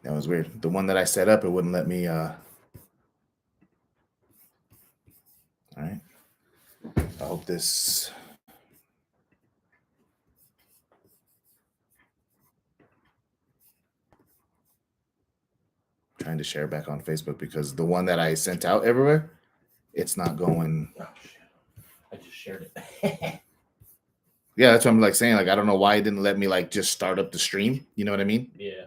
That was weird. The one that I set up, it wouldn't let me. All right. I hope this. Trying to share back on Facebook because the one that I sent out everywhere, it's not going. Oh shit! I just shared it. Yeah, that's what I'm like saying. Like I don't know why it didn't let me like just start up the stream. You know what I mean? Yeah.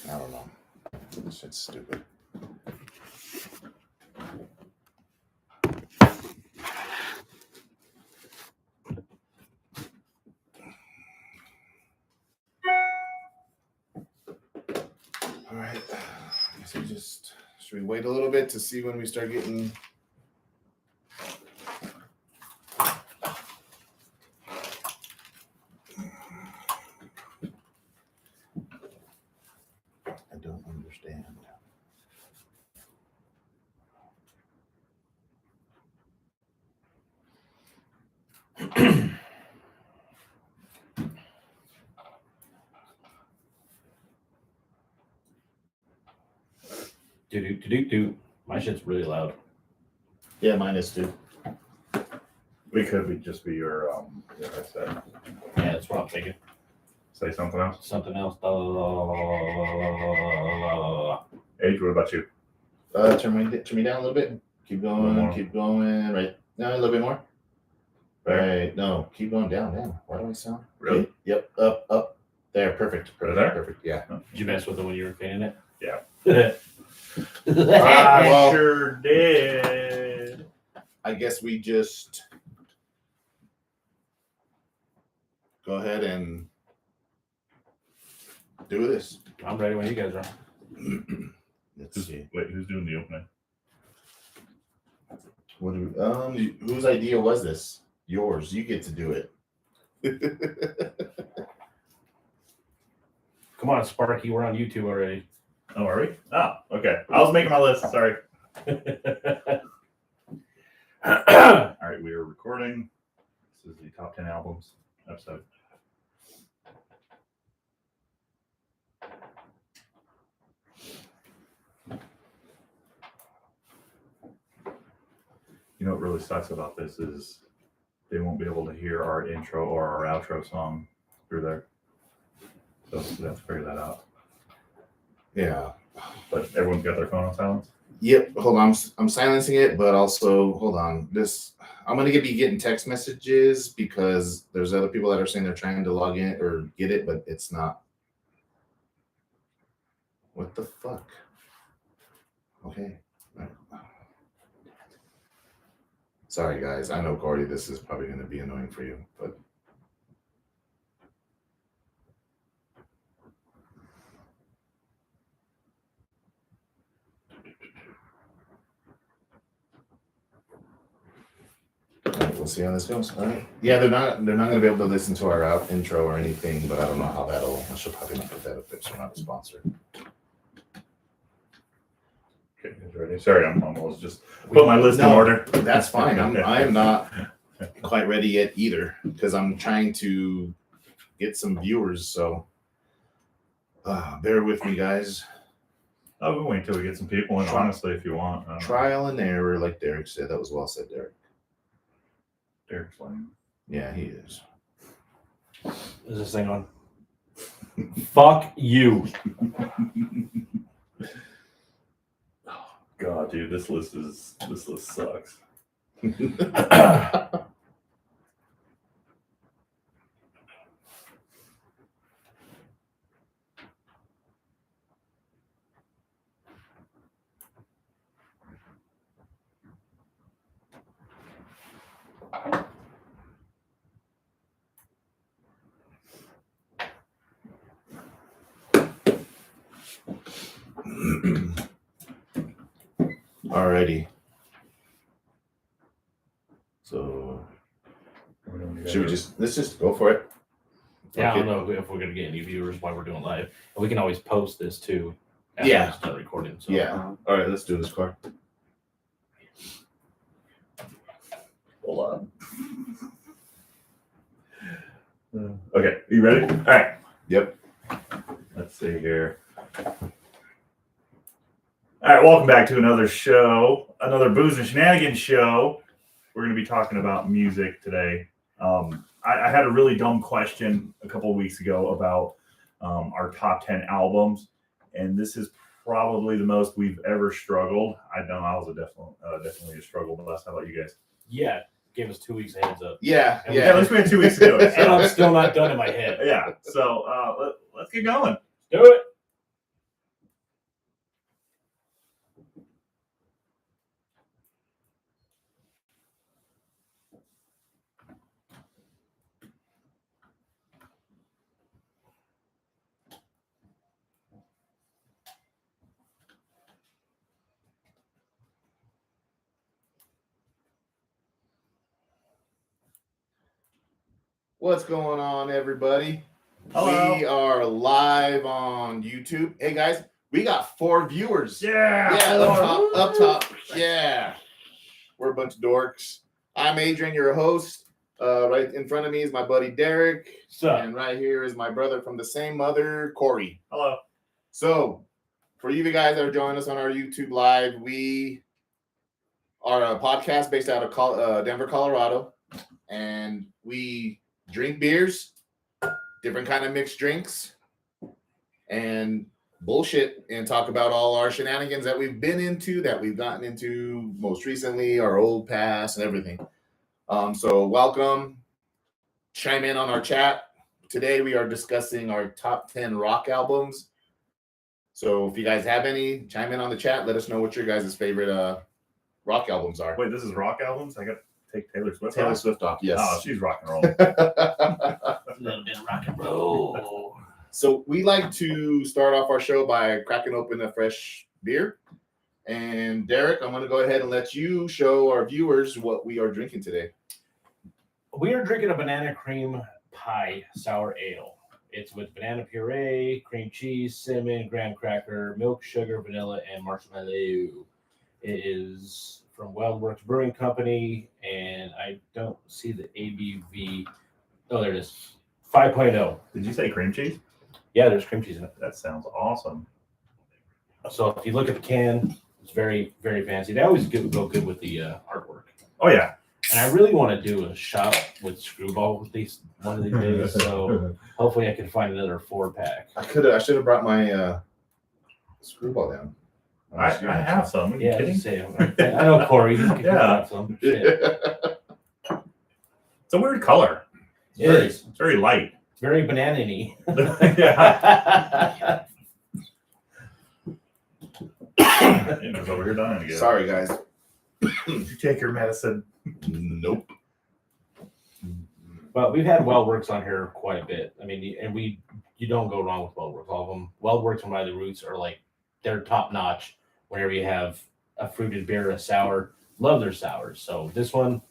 I don't know. This shit's stupid. All right. So should we wait a little bit to see when we start getting? I don't understand. Do. My shit's really loud. Yeah, mine is too. We could just be your headset. Yeah, that's what I'm thinking. Say something else. Something else. Age, what about you? Turn me down a little bit. Keep going. Keep going. Right. No, a little bit more. Right. No, keep going down. Why do I sound? Really? Yep. Up. There. Perfect. There? Perfect. Yeah. Did you mess with it when you were cleaning it? Yeah. Well, sure did. I guess we just go ahead and do this. I'm ready when you guys are. Let's see. Wait, who's doing the opening? What do we, whose idea was this? Yours. You get to do it. Come on, Sparky. We're on YouTube already. Oh, are we? Oh, okay. I was making my list. Sorry. All right, we are recording. This is the top 10 albums episode. You know what really sucks about this is they won't be able to hear our intro or our outro song through there. So we have to figure that out. Yeah. But everyone's got their phone on silence? Yep. Hold on. I'm silencing it, but also hold on. I'm gonna be getting text messages because there's other people that are saying they're trying to log in or get it, but it's not. What the fuck? Okay. Sorry, guys. I know, Corey, this is probably going to be annoying for you, but. All right, we'll see how this goes. All right. Yeah, they're not going to be able to listen to our intro or anything, but I don't know how I should probably not put that up there so we're not sponsored. Okay, guys ready? Sorry, I'm almost just put my list in order. That's fine. I'm not quite ready yet either because I'm trying to get some viewers. So bear with me, guys. Oh, we'll wait until we get some people in, honestly, if you want. Trial and error, like Derek said. That was well said, Derek. Derek's lame. Yeah, he is. Is this thing on? Fuck you. God, dude, this list sucks. Alrighty. So let's just go for it. Yeah, I don't know if we're gonna get any viewers while we're doing live. And we can always post this too Yeah. Start recording. So. Yeah. All right, let's do this, Car. Hold on. Okay, you ready? All right. Yep. Let's see here. All right, welcome back to another show, another Booze and Shenanigans show. We're going to be talking about music today. I had a really dumb question a couple of weeks ago about our top 10 albums, and this is probably the most we've ever struggled. I know I was definitely a struggle bus. How about you guys? Yeah. Gave us 2 weeks of heads up. Yeah. Yeah, at least we had 2 weeks to do it. And I'm still not done in my head. Yeah, so let's get going. Do it. What's going on, everybody? Hello. We are live on YouTube. Hey, guys, we got 4 viewers. Yeah. Yeah, up top. Yeah. We're a bunch of dorks. I'm Adrian, your host. Right in front of me is my buddy Derek. So, And right here is my brother from the same mother, Corey. Hello. So, for you guys that are joining us on our YouTube live, we are a podcast based out of Denver, Colorado. And we drink beers, different kind of mixed drinks, and bullshit, and talk about all our shenanigans that we've been into, that we've gotten into most recently, our old past and everything. So welcome. Chime in on our chat. Today we are discussing our top 10 rock albums. So if you guys have any, chime in on the chat. Let us know what your guys' favorite rock albums are. Wait, this is rock albums? I got to take Taylor Swift Taylor off? Swift off, yes. Oh, she's rock and roll. a little bit of rock and roll. So we like to start off our show by cracking open a fresh beer. And Derek, I'm going to go ahead and let you show our viewers what we are drinking today. We are drinking a banana cream pie sour ale. It's with banana puree, cream cheese, cinnamon, graham cracker, milk, sugar, vanilla, and marshmallow. It is from Wildworks Brewing Company, and I don't see the ABV. Oh, there it is. 5.0. Did you say cream cheese? Yeah, there's cream cheese in it. That sounds awesome. So if you look at the can, it's very, very fancy. They always go good with the artwork. Oh, yeah. And I really want to do a shot with Screwball with these one of these days. So hopefully I can find another 4-pack. I should have brought my screwball down. I have some. Are you Yeah, kidding? say, I know Corey. You can Yeah. have some. Shit. It's a weird color. It's very light. It's very banana-y. Yeah. It was over here dying again. Sorry, guys. Did you take your medicine? Nope. But we've had Wildworks on here quite a bit. I mean, and you don't go wrong with Wildworks. All of them. Wildworks from By the Roots are like, they're top notch. Whenever you have a fruited beer, a sour, love their sours. So this one,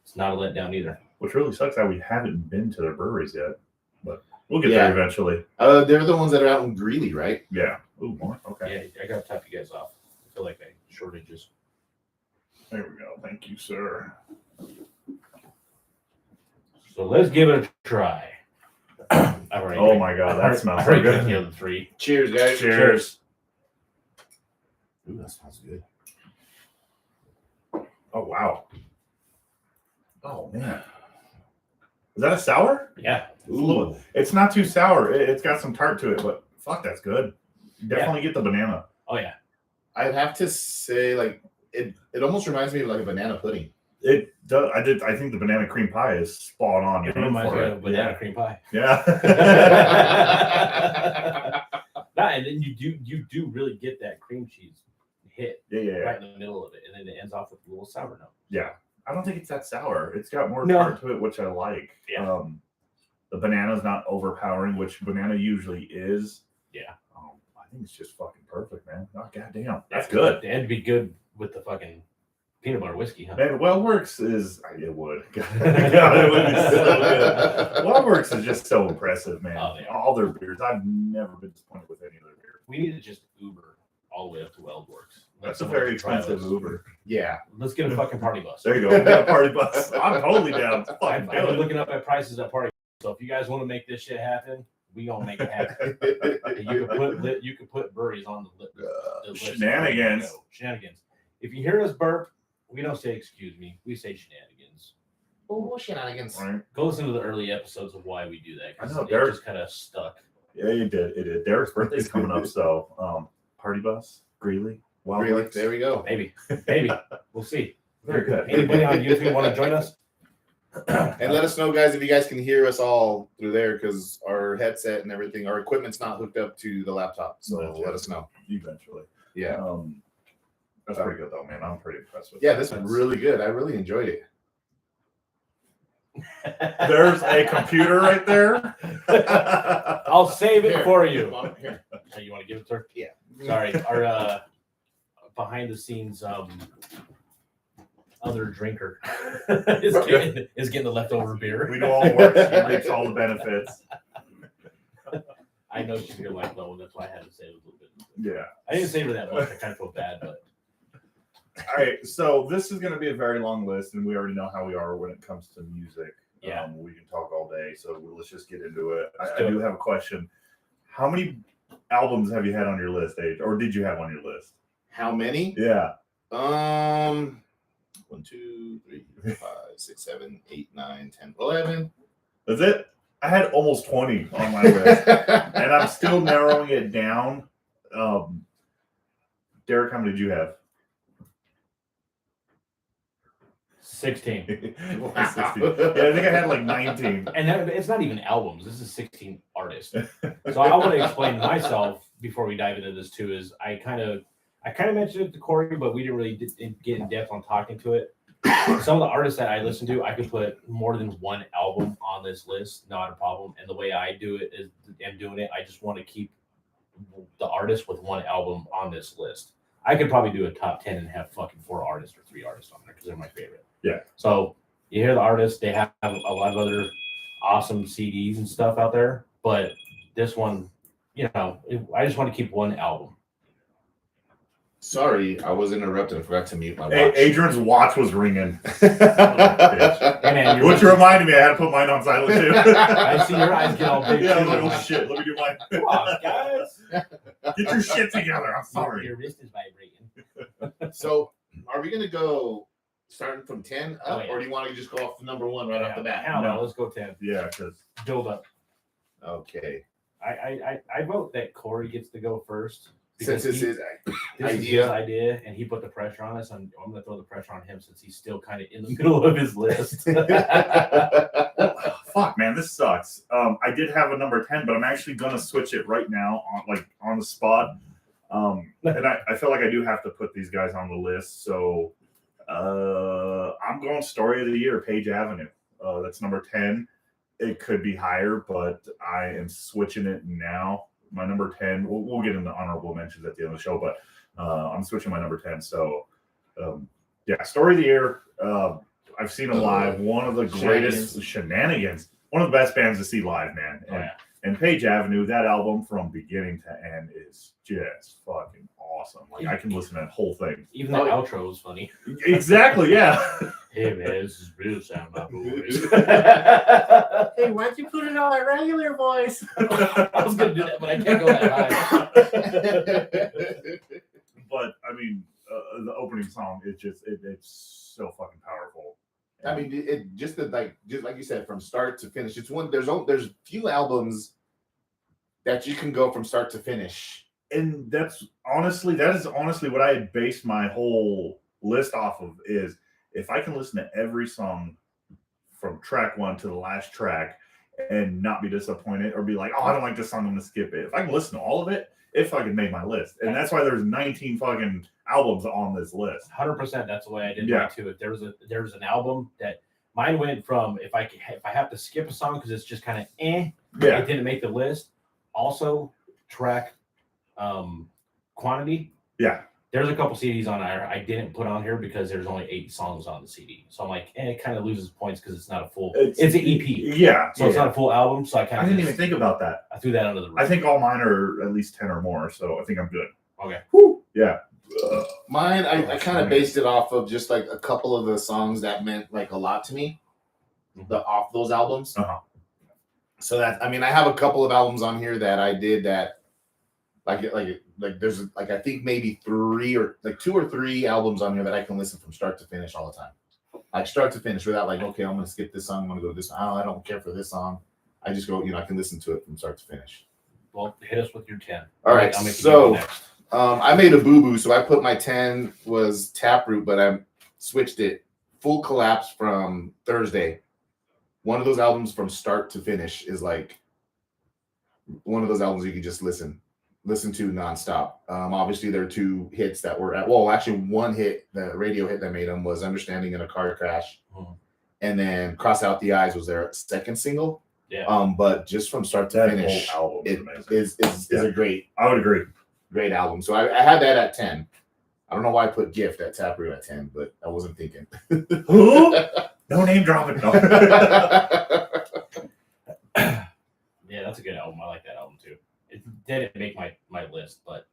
it's not a letdown either. Which really sucks that we haven't been to their breweries yet. But we'll get Yeah. there eventually. They're the ones that are out in Greeley, right? Yeah. Ooh, more? Okay. Yeah, I gotta top you guys off. I feel like shortages. There we go. Thank you, sir. So let's give it a try. Oh my God, that smells so good. The other 3. Cheers, guys. Cheers. Ooh, that smells good. Oh, wow. Oh, man. Is that a sour? Yeah. Ooh. It's not too sour. It's got some tart to it, but fuck, that's good. Definitely get the banana. Oh yeah. I'd have to say, like, it almost reminds me of like a banana pudding. It does. I think the banana cream pie is spot on. It reminds me of banana Yeah. cream pie. Yeah. And then you do really get that cream cheese hit Yeah. right in the middle of it, and then it ends off with a little sour note. Yeah. I don't think it's that sour. It's got more No. tart to it, which I like. Yeah. The banana's not overpowering, which banana usually is. Yeah. I think it's just fucking perfect, man. Oh, goddamn. That's good. It'd be good with the fucking peanut butter whiskey, huh? Man, Wellworks is, it would. God, it would be so good. Wellworks is just so impressive, man. Oh, they are. All their beers. I've never been disappointed with any of their beers. We need to just Uber all the way up to Weldworks. That's a very expensive Uber. Yeah. Let's get a fucking party bus. There you go. We got a party bus. I'm totally down. Fucking I've been do it. looking up at prices at party. So if you guys want to make this shit happen, we gonna make it happen. You can put Burries on the list. Shenanigans. Shenanigans. If you hear us burp, we don't say excuse me. We say shenanigans. Oh, shenanigans. Right. Go listen to the early episodes of why we do that. I 'Cause know, it Derek. just kind of stuck. Yeah, it did. Derek's birthday's coming up, so party bus, Greeley. Wow. Really? There we go. Maybe. We'll see. Very good. Anybody on YouTube want to join us? And let us know, guys, if you guys can hear us all through there, because our headset and everything, our equipment's not hooked up to the laptop. So let us know. Eventually. Yeah. That's pretty good though, man. I'm pretty impressed with Yeah, that. this is really good. I really enjoyed it. There's a computer right there. I'll save it Here, for you. Mom, here. Hey, you want to give it to her? Yeah. Sorry, our behind the scenes other drinker is getting the leftover beer. We do all the work. She reaps all the benefits. I know she's gonna like though, that's why I had to save it a little bit. Yeah. I didn't save her that much. I kind of feel bad, but All right. So this is going to be a very long list, and we already know how we are when it comes to music. Yeah. We can talk all day, so let's just get into it. Let's I do do it. have a question. How many albums have you had on your list, Age, or did you have on your list? How many? Yeah. 1, 2, 3, 4, 5, 6, 7, 8, 9, 10, 11. That's it. I had almost 20 on my list, and I'm still narrowing it down. Derek, how many did you have? 16. 16. Yeah, I think I had like 19. And it's not even albums. This is 16 artists. So I want to explain myself before we dive into this too. Is I kind of mentioned it to Corey, but we didn't really get in depth on talking to it. Some of the artists that I listen to, I could put more than one album on this list, not a problem. And the way I do it is, I'm doing it. I just want to keep the artist with one album on this list. I could probably do a top 10 and have fucking 4 artists or 3 artists on there because they're my favorite. Yeah. So you hear the artists, they have a lot of other awesome CDs and stuff out there, but this one, I just want to keep one album. Sorry, I was interrupted. I forgot to mute my watch. Adrian's watch was ringing. Hey man, Which reminded me, I had to put mine on silent too. I see your eyes get all big. Yeah, I too. was like, oh shit, let me do mine. Come on, guys. Get your shit together. I'm sorry. Your wrist is vibrating. So, are we going to go starting from 10 up, Oh, yeah. or do you want to just go off the number 1 right off the bat? Hell No. no, let's go 10. Yeah, because Build up. Okay. I vote that Corey gets to go first. Since this is This is idea. his idea, and he put the pressure on us. I'm going to throw the pressure on him since he's still kind of in the middle of his list. fuck, man, this sucks. I did have a number 10, but I'm actually gonna switch it right now on the spot. And I feel like I do have to put these guys on the list. So I'm going Story of the Year, Page Avenue. That's number 10. It could be higher, but I am switching it now. My number 10, we'll get into honorable mentions at the end of the show, but I'm switching my number 10. So, yeah, Story of the Year. I've seen them live. One of the greatest shenanigans. One of the best bands to see live, man. And Page Avenue, that album from beginning to end is just fucking awesome. Like, I can listen to that whole thing. Even the outro was funny. Exactly, yeah. Hey man, this is real sound my voice. Hey, why'd you put it on a regular voice? I was gonna do that, but I can't go that high. But I mean, the opening song is just it's so fucking powerful. I mean, it just like you said, from start to finish. It's one. There's few albums that you can go from start to finish. And that is honestly what I had based my whole list off of. Is if I can listen to every song from track 1 to the last track and not be disappointed or be like, oh, I don't like this song, I'm gonna skip it. If I can listen to all of it, it fucking made my list. And that's why there's 19 fucking albums on this list. 100%. That's the way I did Yeah. mine too. If there was an album that mine went from, if I have to skip a song because it's just kind of it didn't make the list. Also, track quantity. Yeah. There's a couple CDs on there I didn't put on here because there's only 8 songs on the CD. So I'm like, it kind of loses points because it's not a full. It's an EP. Yeah. So it's not a full album. So I kind I of didn't even think about that. I threw that under the roof. I think all mine are at least 10 or more, so I think I'm good. Okay. Whew. Yeah. Mine, I kind of based it off of just like a couple of the songs that meant like a lot to me, off those albums. Uh-huh. So that, I mean, I have a couple of albums on here that I did that, like there's like I think maybe 2 or 3 albums on here that I can listen from start to finish all the time, like start to finish without like, okay, I'm gonna skip this song, I'm gonna go to this. I don't care for this song. I just go, I can listen to it from start to finish. Well, hit us with your 10. All right, I'll make so you go next. I made a boo-boo, so I put my 10 was Taproot, but I switched it. Full Collapse from Thursday. One of those albums from start to finish is like one of those albums you can just listen to nonstop. Obviously, there are 2 hits that were actually one hit, the radio hit that made them was Understanding in a Car Crash. And then Cross Out the Eyes was their second single. Yeah. But just from start to That finish, whole album it is amazing. is a great I would agree. album. So I had that at 10. I don't know why I put Gift at Taproot at 10, but I wasn't thinking. Who? No name dropping. No. Yeah, that's a good album. I like that album too. It didn't make my list, but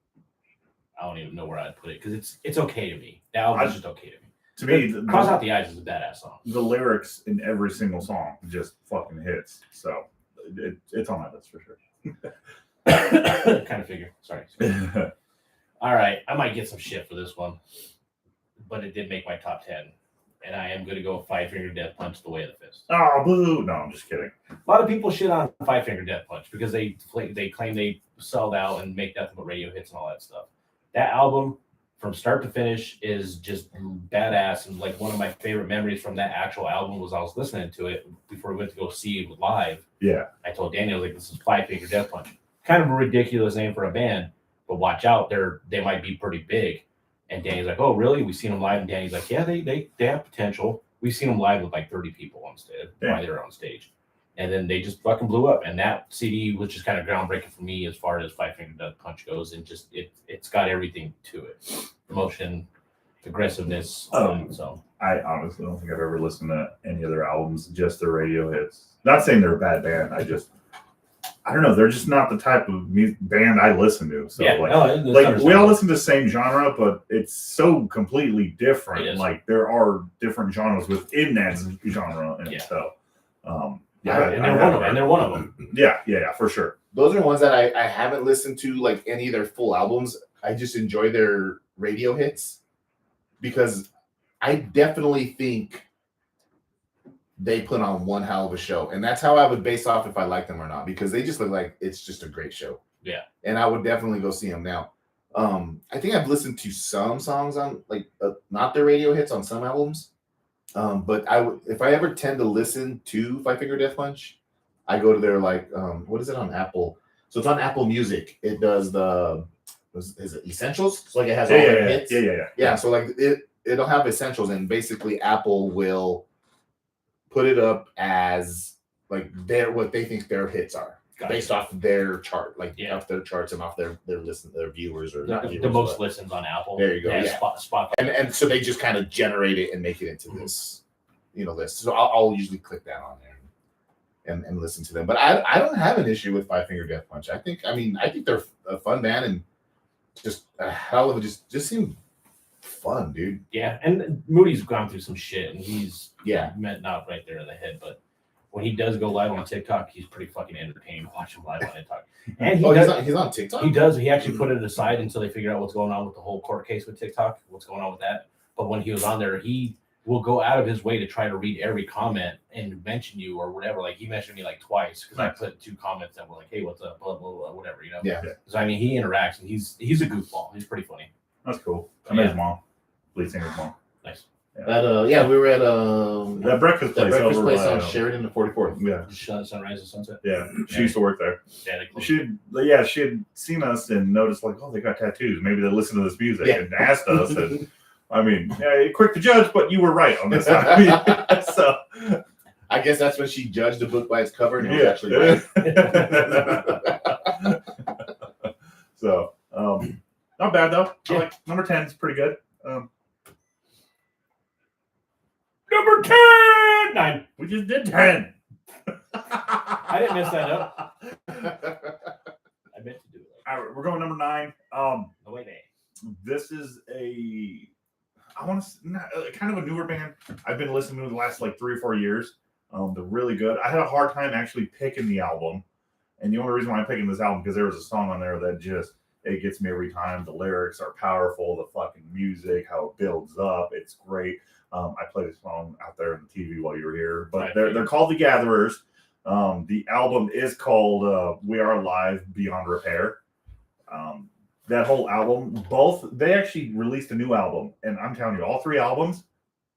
I don't even know where I'd put it because it's okay to me. The album's just okay to me. To me, Cross Out the Eyes is a badass song. the lyrics in every single song just fucking hits. So it's on my list for sure. Kind of figure. Sorry. All right, I might get some shit for this one, but it did make my top 10, and I am going to go Five Finger Death Punch, The Way of the Fist. Oh, boo! No, I'm just kidding. A lot of people shit on Five Finger Death Punch because they claim they sold out and make nothing but radio hits and all that stuff. That album, from start to finish, is just badass, and like one of my favorite memories from that actual album was I was listening to it before we went to go see it live. Yeah. I told Daniel, like, this is Five Finger Death Punch. Kind of a ridiculous name for a band, but watch out, they might be pretty big. And Danny's like, oh, really? We've seen them live. And Danny's like, yeah, they have potential. We've seen them live with like 30 people on stage while they were on stage. And then they just fucking blew up. And that CD was just kind of groundbreaking for me as far as Five Finger Death Punch goes. And just it's got everything to it. Emotion, aggressiveness. So I honestly don't think I've ever listened to any other albums, just their radio hits. Not saying they're a bad band. I don't know. They're just not the type of band I listen to. So we all listen to the same genre, but it's so completely different. Like there are different genres within that genre, and so and they're one of them. Yeah, for sure. Those are ones that I haven't listened to like any of their full albums. I just enjoy their radio hits because I definitely think they put on one hell of a show. And that's how I would base off if I like them or not, because they just look like it's just a great show. Yeah. And I would definitely go see them now. I think I've listened to some songs on like not their radio hits on some albums. But if I ever tend to listen to Five Finger Death Punch, I go to their like what is it on Apple? So it's on Apple Music. It does is it Essentials? So like it has all their hits. Yeah. So like it'll have Essentials, and basically Apple will put it up as like what they think their hits are based off of their chart, like off their charts and off their viewers or the most listens on Apple. There you go. Yeah. Spot. And so they just kind of generate it and make it into this, list. So I'll usually click that on there and listen to them. But I don't have an issue with Five Finger Death Punch. I think they're a fun band, and just hell of just seem fun, dude. Yeah, and Moody's gone through some shit, and he's meant not right there in the head, but when he does go live on TikTok, he's pretty fucking entertaining to watch him live on TikTok. And he's on TikTok? He does. He actually put it aside until they figure out what's going on with the whole court case with TikTok, what's going on with that. But when he was on there, he will go out of his way to try to read every comment and mention you or whatever. Like he mentioned me like twice because I put 2 comments that were like, hey, what's up, blah, blah, blah, whatever, Yeah. So, he interacts, and he's a goofball. He's pretty funny. That's cool. I met his mom. Lead singer's mom. Nice. Yeah. We were at that breakfast place on Sheridan and 44th. Yeah. Sunrise and Sunset. Yeah. She used to work there. Yeah, she had seen us and noticed like, oh, they got tattoos. Maybe they listen to this music and asked us. And quick to judge, but you were right on this time. So I guess that's when she judged the book by its cover and it was actually right. So not bad though. I like number 10 is pretty good. Number 10! 9. We just did 10. I didn't mess that up. I meant to do it. All right, we're going number 9. No way, man. This is I want to kind of a newer band. I've been listening to the last like 3 or 4 years. They're really good. I had a hard time actually picking the album, and the only reason why I'm picking this album because there was a song on there that just it gets me every time. The lyrics are powerful. The fucking music, how it builds up, it's great. I played a song out there on the TV while you were here, but they're called The Gatherers. The album is called We Are Alive Beyond Repair. That whole album, they actually released a new album, and I'm telling you, all 3 albums,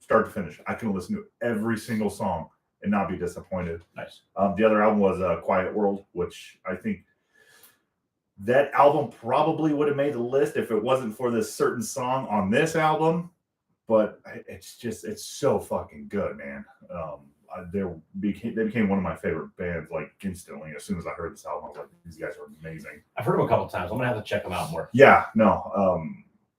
start to finish, I can listen to every single song and not be disappointed. Nice. The other album was Quiet World, which I think that album probably would have made the list if it wasn't for this certain song on this album. But it's so fucking good, man. They became one of my favorite bands like instantly. As soon as I heard this album, I was like, these guys are amazing. I've heard them a couple times. I'm gonna have to check them out more. Yeah, no.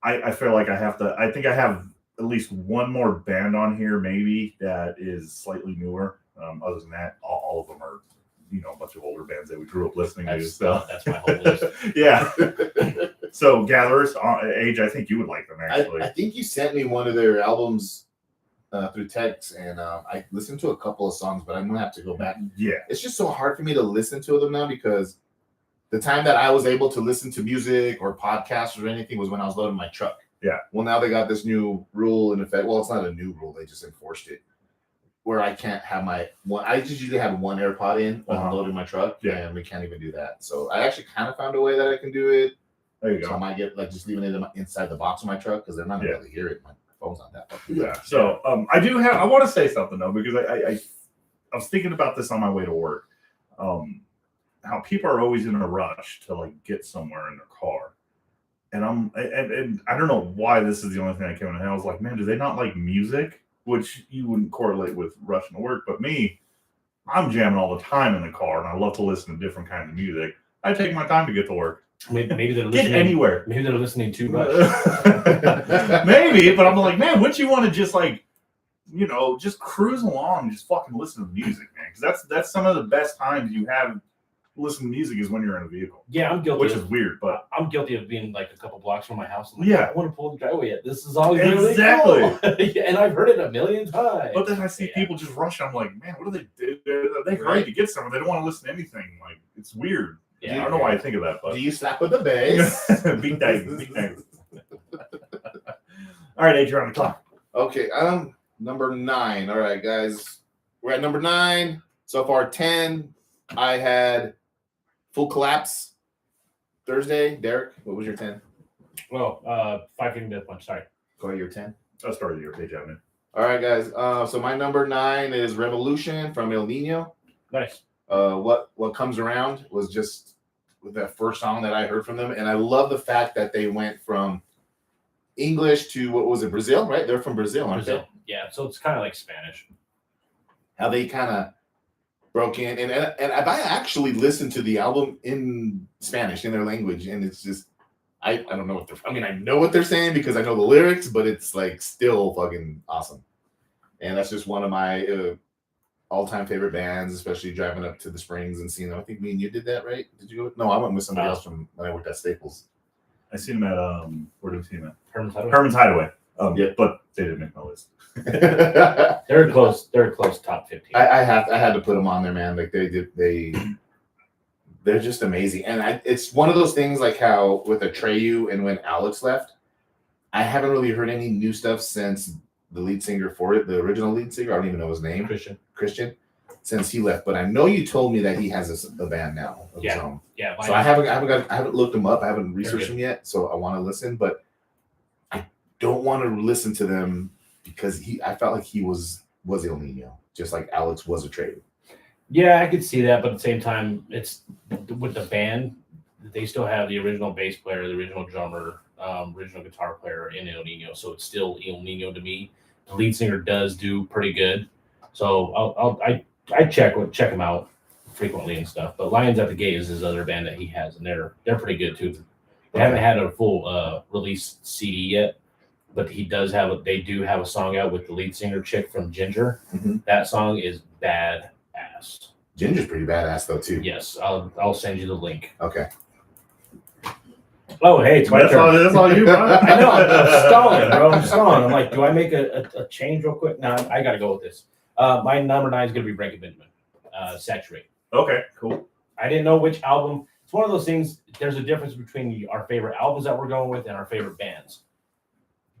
I feel like I have to. I think I have at least one more band on here, maybe that is slightly newer. Other than that, all of them are, a bunch of older bands that we grew up listening to. So that's my whole list. Yeah. So Gatherers, Age, I think you would like them actually. I think you sent me one of their albums through text, and I listened to a couple of songs, but I'm gonna have to go back. Yeah, it's just so hard for me to listen to them now because the time that I was able to listen to music or podcasts or anything was when I was loading my truck. Yeah. Well, now they got this new rule in effect. Well, it's not a new rule; they just enforced it, where I can't have my one. I just usually have one AirPod in when I'm loading my truck, and we can't even do that. So I actually kind of found a way that I can do it. There you go. So I might get just leaving it inside the box of my truck because they're not gonna be able to hear it. My phone's not that fucking good. Yeah. So I want to say something though, because I was thinking about this on my way to work. How people are always in a rush to like get somewhere in their car. And I don't know why this is the only thing that came in my head. I was like, man, do they not like music? Which you wouldn't correlate with rushing to work. But me, I'm jamming all the time in the car, and I love to listen to different kinds of music. I take my time to get to work. Maybe they're listening anywhere. Maybe they're listening too much. Maybe, but I'm like, man, wouldn't you want to just like, just cruise along, and just fucking listen to music, man? Because that's some of the best times you have listen to music is when you're in a vehicle. Yeah, I'm guilty. Which is weird, but I'm guilty of being like a couple blocks from my house. I'm like, I want to pull the driveway yet. This is all exactly. Really cool. And I've heard it a million times. But then I see people just rush. I'm like, man, what do they do? They hurry to get somewhere. They don't want to listen to anything. Like, it's weird. Yeah, I don't know why I think of that. But do you slap with the bass? Big time. All right, Adrian, on the clock. Okay, number 9. All right, guys, we're at number 9 so far. 10. I had Full Collapse Thursday. Derek, what was your 10? Well, 5 Finger Death Punch. Sorry. Go ahead, your 10. I'll start with your page avenue. All right, guys. So my number 9 is Revolution from El Nino. Nice. What Comes Around was just that first song that I heard from them, and I love the fact that they went from English to what was it, Brazil? Right? They're from Brazil, aren't they? Yeah. So it's kind of like Spanish. How they kind of broke in, and I actually listened to the album in Spanish in their language, and it's just I don't know what they're. I mean, I know what they're saying because I know the lyrics, but it's like still fucking awesome, and that's just one of my all-time favorite bands, especially driving up to the Springs and seeing them. I think me and you did that, right? Did you go? No, I went with somebody else from when I worked at Staples. I seen them at where did we see them at? Herman's Hideaway. Yeah, but they didn't make my list. They're close top 15. I had to put them on there, man. Like they're just amazing, and it's one of those things like how with Atreyu and when Alex left, I haven't really heard any new stuff since the lead singer for it, the original lead singer. I don't even know his name, Christian, since he left. But I know you told me that he has a band now of his own. Yeah. So I haven't looked him up. I haven't researched him yet. So I want to listen, but I don't want to listen to them because I felt like he was El Nino, just like Alex was Atreyu. Yeah, I could see that, but at the same time, it's with the band, they still have the original bass player, the original drummer, original guitar player in El Nino, so it's still El Nino to me. The lead singer does do pretty good, so I check him out frequently and stuff. But Lions at the Gate is his other band that he has, and they're pretty good too. They haven't had a full release CD yet, but they do have a song out with the lead singer chick from Ginger. Mm-hmm. That song is badass. Ginger's pretty badass though too. Yes, I'll send you the link. Okay. Oh, hey, it's my turn. That's all you, bro. I know. I'm stalling, bro. I'm stalling. I'm like, do I make a change real quick? No, I got to go with this. My number 9 is going to be Breaking Benjamin. Saturate. Okay, cool. I didn't know which album. It's one of those things. There's a difference between our favorite albums that we're going with and our favorite bands.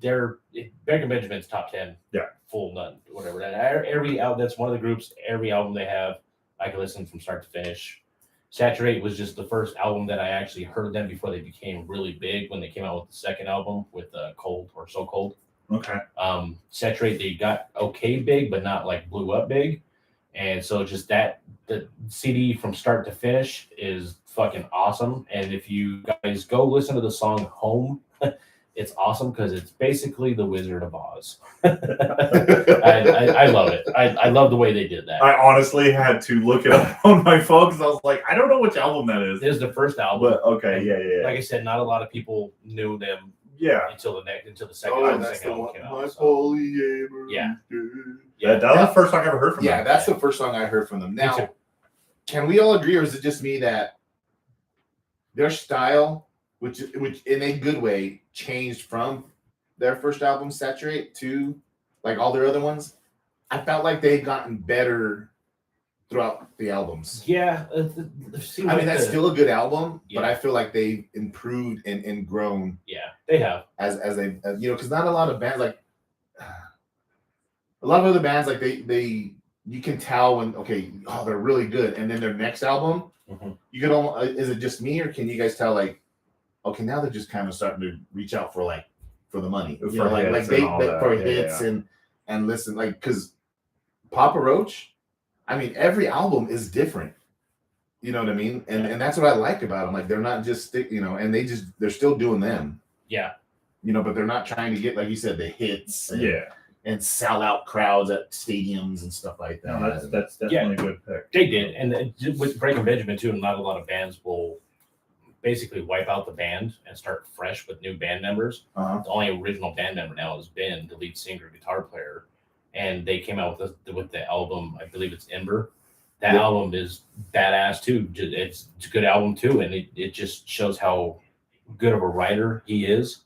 Breaking Benjamin's top 10. Yeah. Full none, whatever. Every album, that's one of the groups. Every album they have, I can listen from start to finish. Saturate was just the first album that I actually heard them before they became really big when they came out with the second album with Cold or So Cold. Okay. Saturate, they got okay big, but not like blew up big. And so just the CD from start to finish is fucking awesome. And if you guys go listen to the song Home, it's awesome because it's basically the Wizard of Oz. I love it. I love the way they did that. I honestly had to look it up on my phone because I was like, I don't know which album that is. This is the first album. But okay, yeah. Like I said, not a lot of people knew them Yeah. until the second Oh, album. that's the Second album one. came My out, so. polyamorous Yeah. Yeah, that was the first song I ever heard from Yeah, them. that's the first song I heard from them. Me too. Now, can we all agree, or is it just me that their style, which in a good way, changed from their first album, Saturate, to like all their other ones? I felt like they've gotten better throughout the albums. Yeah. I mean, that's still a good album, but Yeah. I feel like they've improved and grown Yeah, they have. as they because not a lot of bands like a lot of other bands like they you can tell when they're really good, and then their next album you could almost is it just me, or can you guys tell like now they're just kind of starting to reach out for the money, For like hits they and all that. for Yeah, hits yeah. and listen, like, because Papa Roach, I mean, every album is different. You know what I mean? And that's what I like about them. Like, they're not just and they're still doing them. Yeah. But they're not trying to get, like you said, the hits and sell out crowds at stadiums and stuff like that. No, that's definitely a good pick. They did. And with Breaking Benjamin, too, not a lot of bands will basically wipe out the band and start fresh with new band members. Uh-huh. The only original band member now is Ben, the lead singer, guitar player. And they came out with the album, I believe it's Ember. That album is badass, too. It's a good album, too. And it just shows how good of a writer he is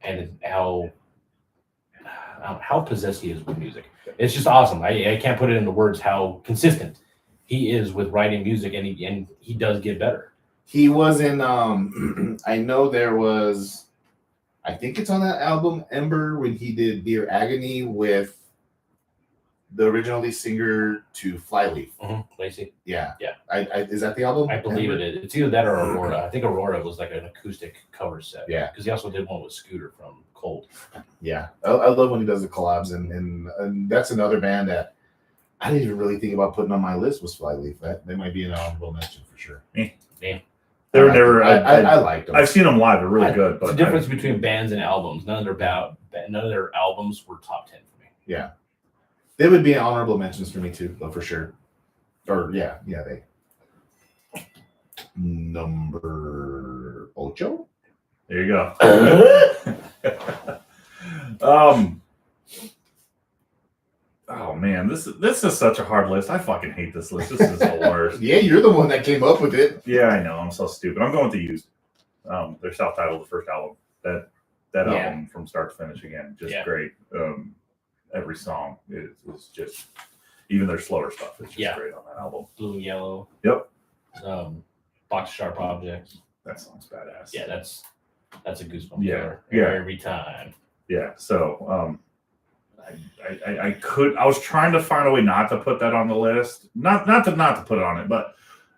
and how possessed he is with music. It's just awesome. I can't put it into words how consistent he is with writing music, and he does get better. He was in I know there was, I think it's on that album Ember, when he did Dear Agony with the original lead singer to Flyleaf. Lacey. Yeah. Yeah. I is that the album? I believe Ember? it is. It's either that or Aurora. I think Aurora was like an acoustic cover set. Yeah. Because he also did one with Scooter from Cold. Yeah. I love when he does the collabs, and that's another band that I didn't even really think about putting on my list was Flyleaf. They might be an honorable mention for sure. They were never. I liked them. I've seen them live. They're really good. It's But the difference between bands and albums. None of their albums were top 10 for me. Yeah. They would be honorable mentions for me too, though, for sure. Or they. Number 8. there you go. Oh man, this is such a hard list. I fucking hate this list. This is the worst. Yeah, you're the one that came up with it. Yeah, I know. I'm so stupid. I'm going with The Used. Their self-titled, the first album. That album from start to finish again, just great. Every song is just, even their slower stuff is just great on that album. Blue and Yellow. Yep. Box of Sharp Objects. That song's badass. Yeah, that's a goosebump. Yeah, killer every time. Yeah. So I was trying to find a way not to put that on the list. Not to put it on it, but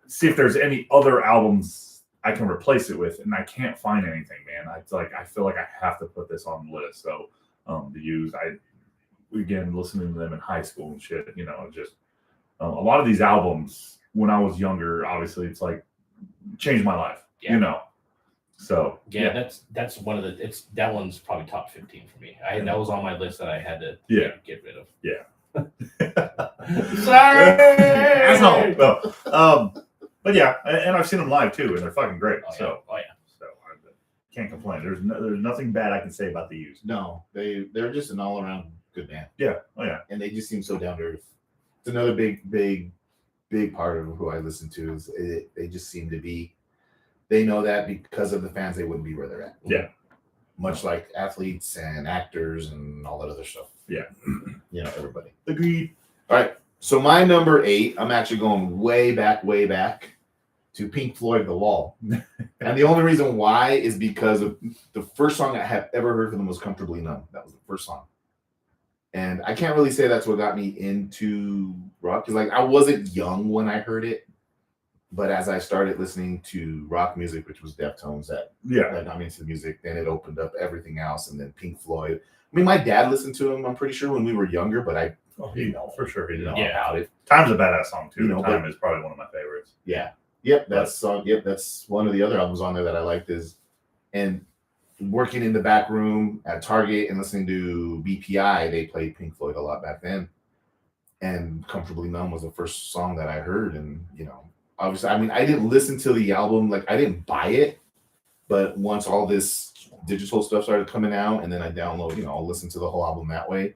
see if there's any other albums I can replace it with, and I can't find anything, man. I feel like I have to put this on the list. So The Used, again, listening to them in high school and shit, just a lot of these albums when I was younger, obviously it's like changed my life, So that's one of that one's probably top 15 for me. That was on my list that I had to get rid of. Yeah. Sorry, asshole. No. But yeah, and I've seen them live too, and they're fucking great. So I can't complain. There's nothing bad I can say about The Used. No, they're just an all around good band. Yeah. Oh yeah. And they just seem so down to earth. It's another big part of who I listen to is they just seem to be they know that because of the fans, they wouldn't be where they're at. Yeah. Much like athletes and actors and all that other stuff. Yeah. Everybody. Agreed. All right. So my number 8, I'm actually going way back to Pink Floyd, The Wall. And the only reason why is because of the first song I have ever heard from them was Comfortably Numb. That was the first song. And I can't really say that's what got me into rock. Because I wasn't young when I heard it. But as I started listening to rock music, which was Deftones, that got me into music, then it opened up everything else. And then Pink Floyd. I mean, my dad listened to them, I'm pretty sure, when we were younger, but I didn't know for sure. he didn't know about it. Time's a badass song too. Time but, is probably one of my favorites. Yeah. Yep, that's one of the other albums on there that I liked and working in the back room at Target and listening to BPI, they played Pink Floyd a lot back then. And Comfortably Numb was the first song that I heard. And, obviously, I mean, I didn't listen to the album, I didn't buy it, but once all this digital stuff started coming out and then I download, I'll listen to the whole album that way.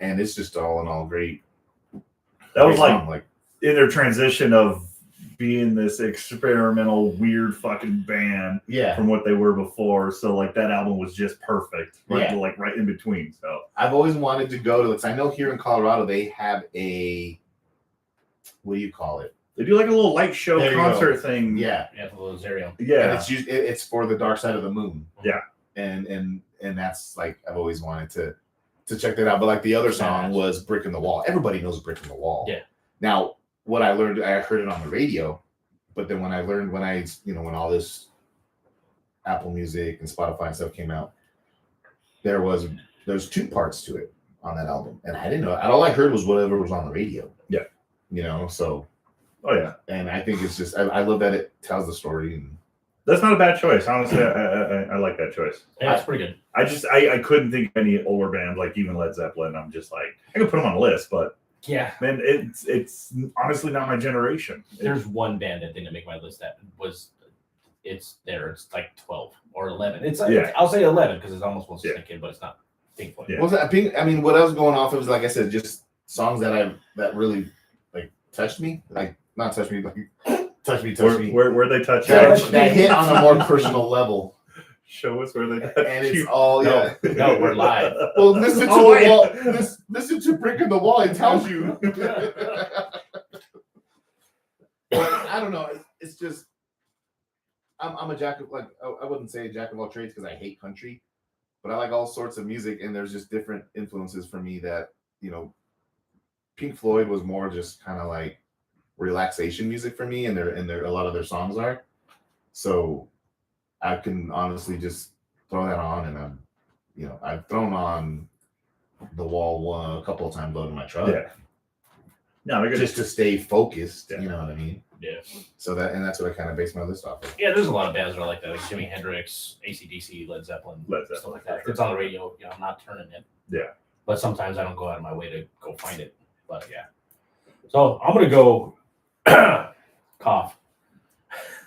And it's just all in all great. That was song. in their transition of being this experimental, weird fucking band from what they were before. So that album was just perfect. Right in between. So I've always wanted to go to I know here in Colorado they have a, what do you call it? They do a little light show concert thing. Yeah. Yeah, the Lozerium. Yeah. And it's for the Dark Side of the Moon. Yeah. And that's I've always wanted to check that out. But the other song was Brick in the Wall. Everybody knows Brick in the Wall. Yeah. Now, what I learned, I heard it on the radio, but then when when all this Apple Music and Spotify and stuff came out, there's 2 parts to it on that album. And I didn't know. All I heard was whatever was on the radio. Yeah. So. Oh yeah. And I think it's just, I love that it tells the story. And that's not a bad choice. Honestly, I like that choice. Yeah, it's pretty good. I couldn't think of any older band even Led Zeppelin. I'm just I could put them on a list, but yeah, man, it's honestly not my generation. There's one band that didn't make my list it's 12 or 11. I'll say 11 because it's almost supposed to sneak in, but it's not Pink Floyd. Yeah. What I was going off of is I said, just songs that really touched me, not touched me, touch me. Where they touch that hit on a more personal level. Show us where they touch and it's all no, we're live. Well, listen to the wall. Listen to Brick in the Wall. It tells you. But I don't know. It's just I'm a jack of I wouldn't say a jack of all trades because I hate country, but I like all sorts of music, and there's just different influences for me that Pink Floyd was more just kind of relaxation music for me, and a lot of their songs are. So I can honestly just throw that on, and I've thrown on The Wall a couple of times loading my truck. Yeah. No, just to stay focused. You know what I mean? Yeah. So that's what I kind of base my list off of. Yeah, there's a lot of bands that are like that, like Jimi Hendrix, AC/DC, Led Zeppelin, stuff like that. If it's on the radio, I'm not turning it. Yeah. But sometimes I don't go out of my way to go find it. But yeah. So I'm gonna go Cough.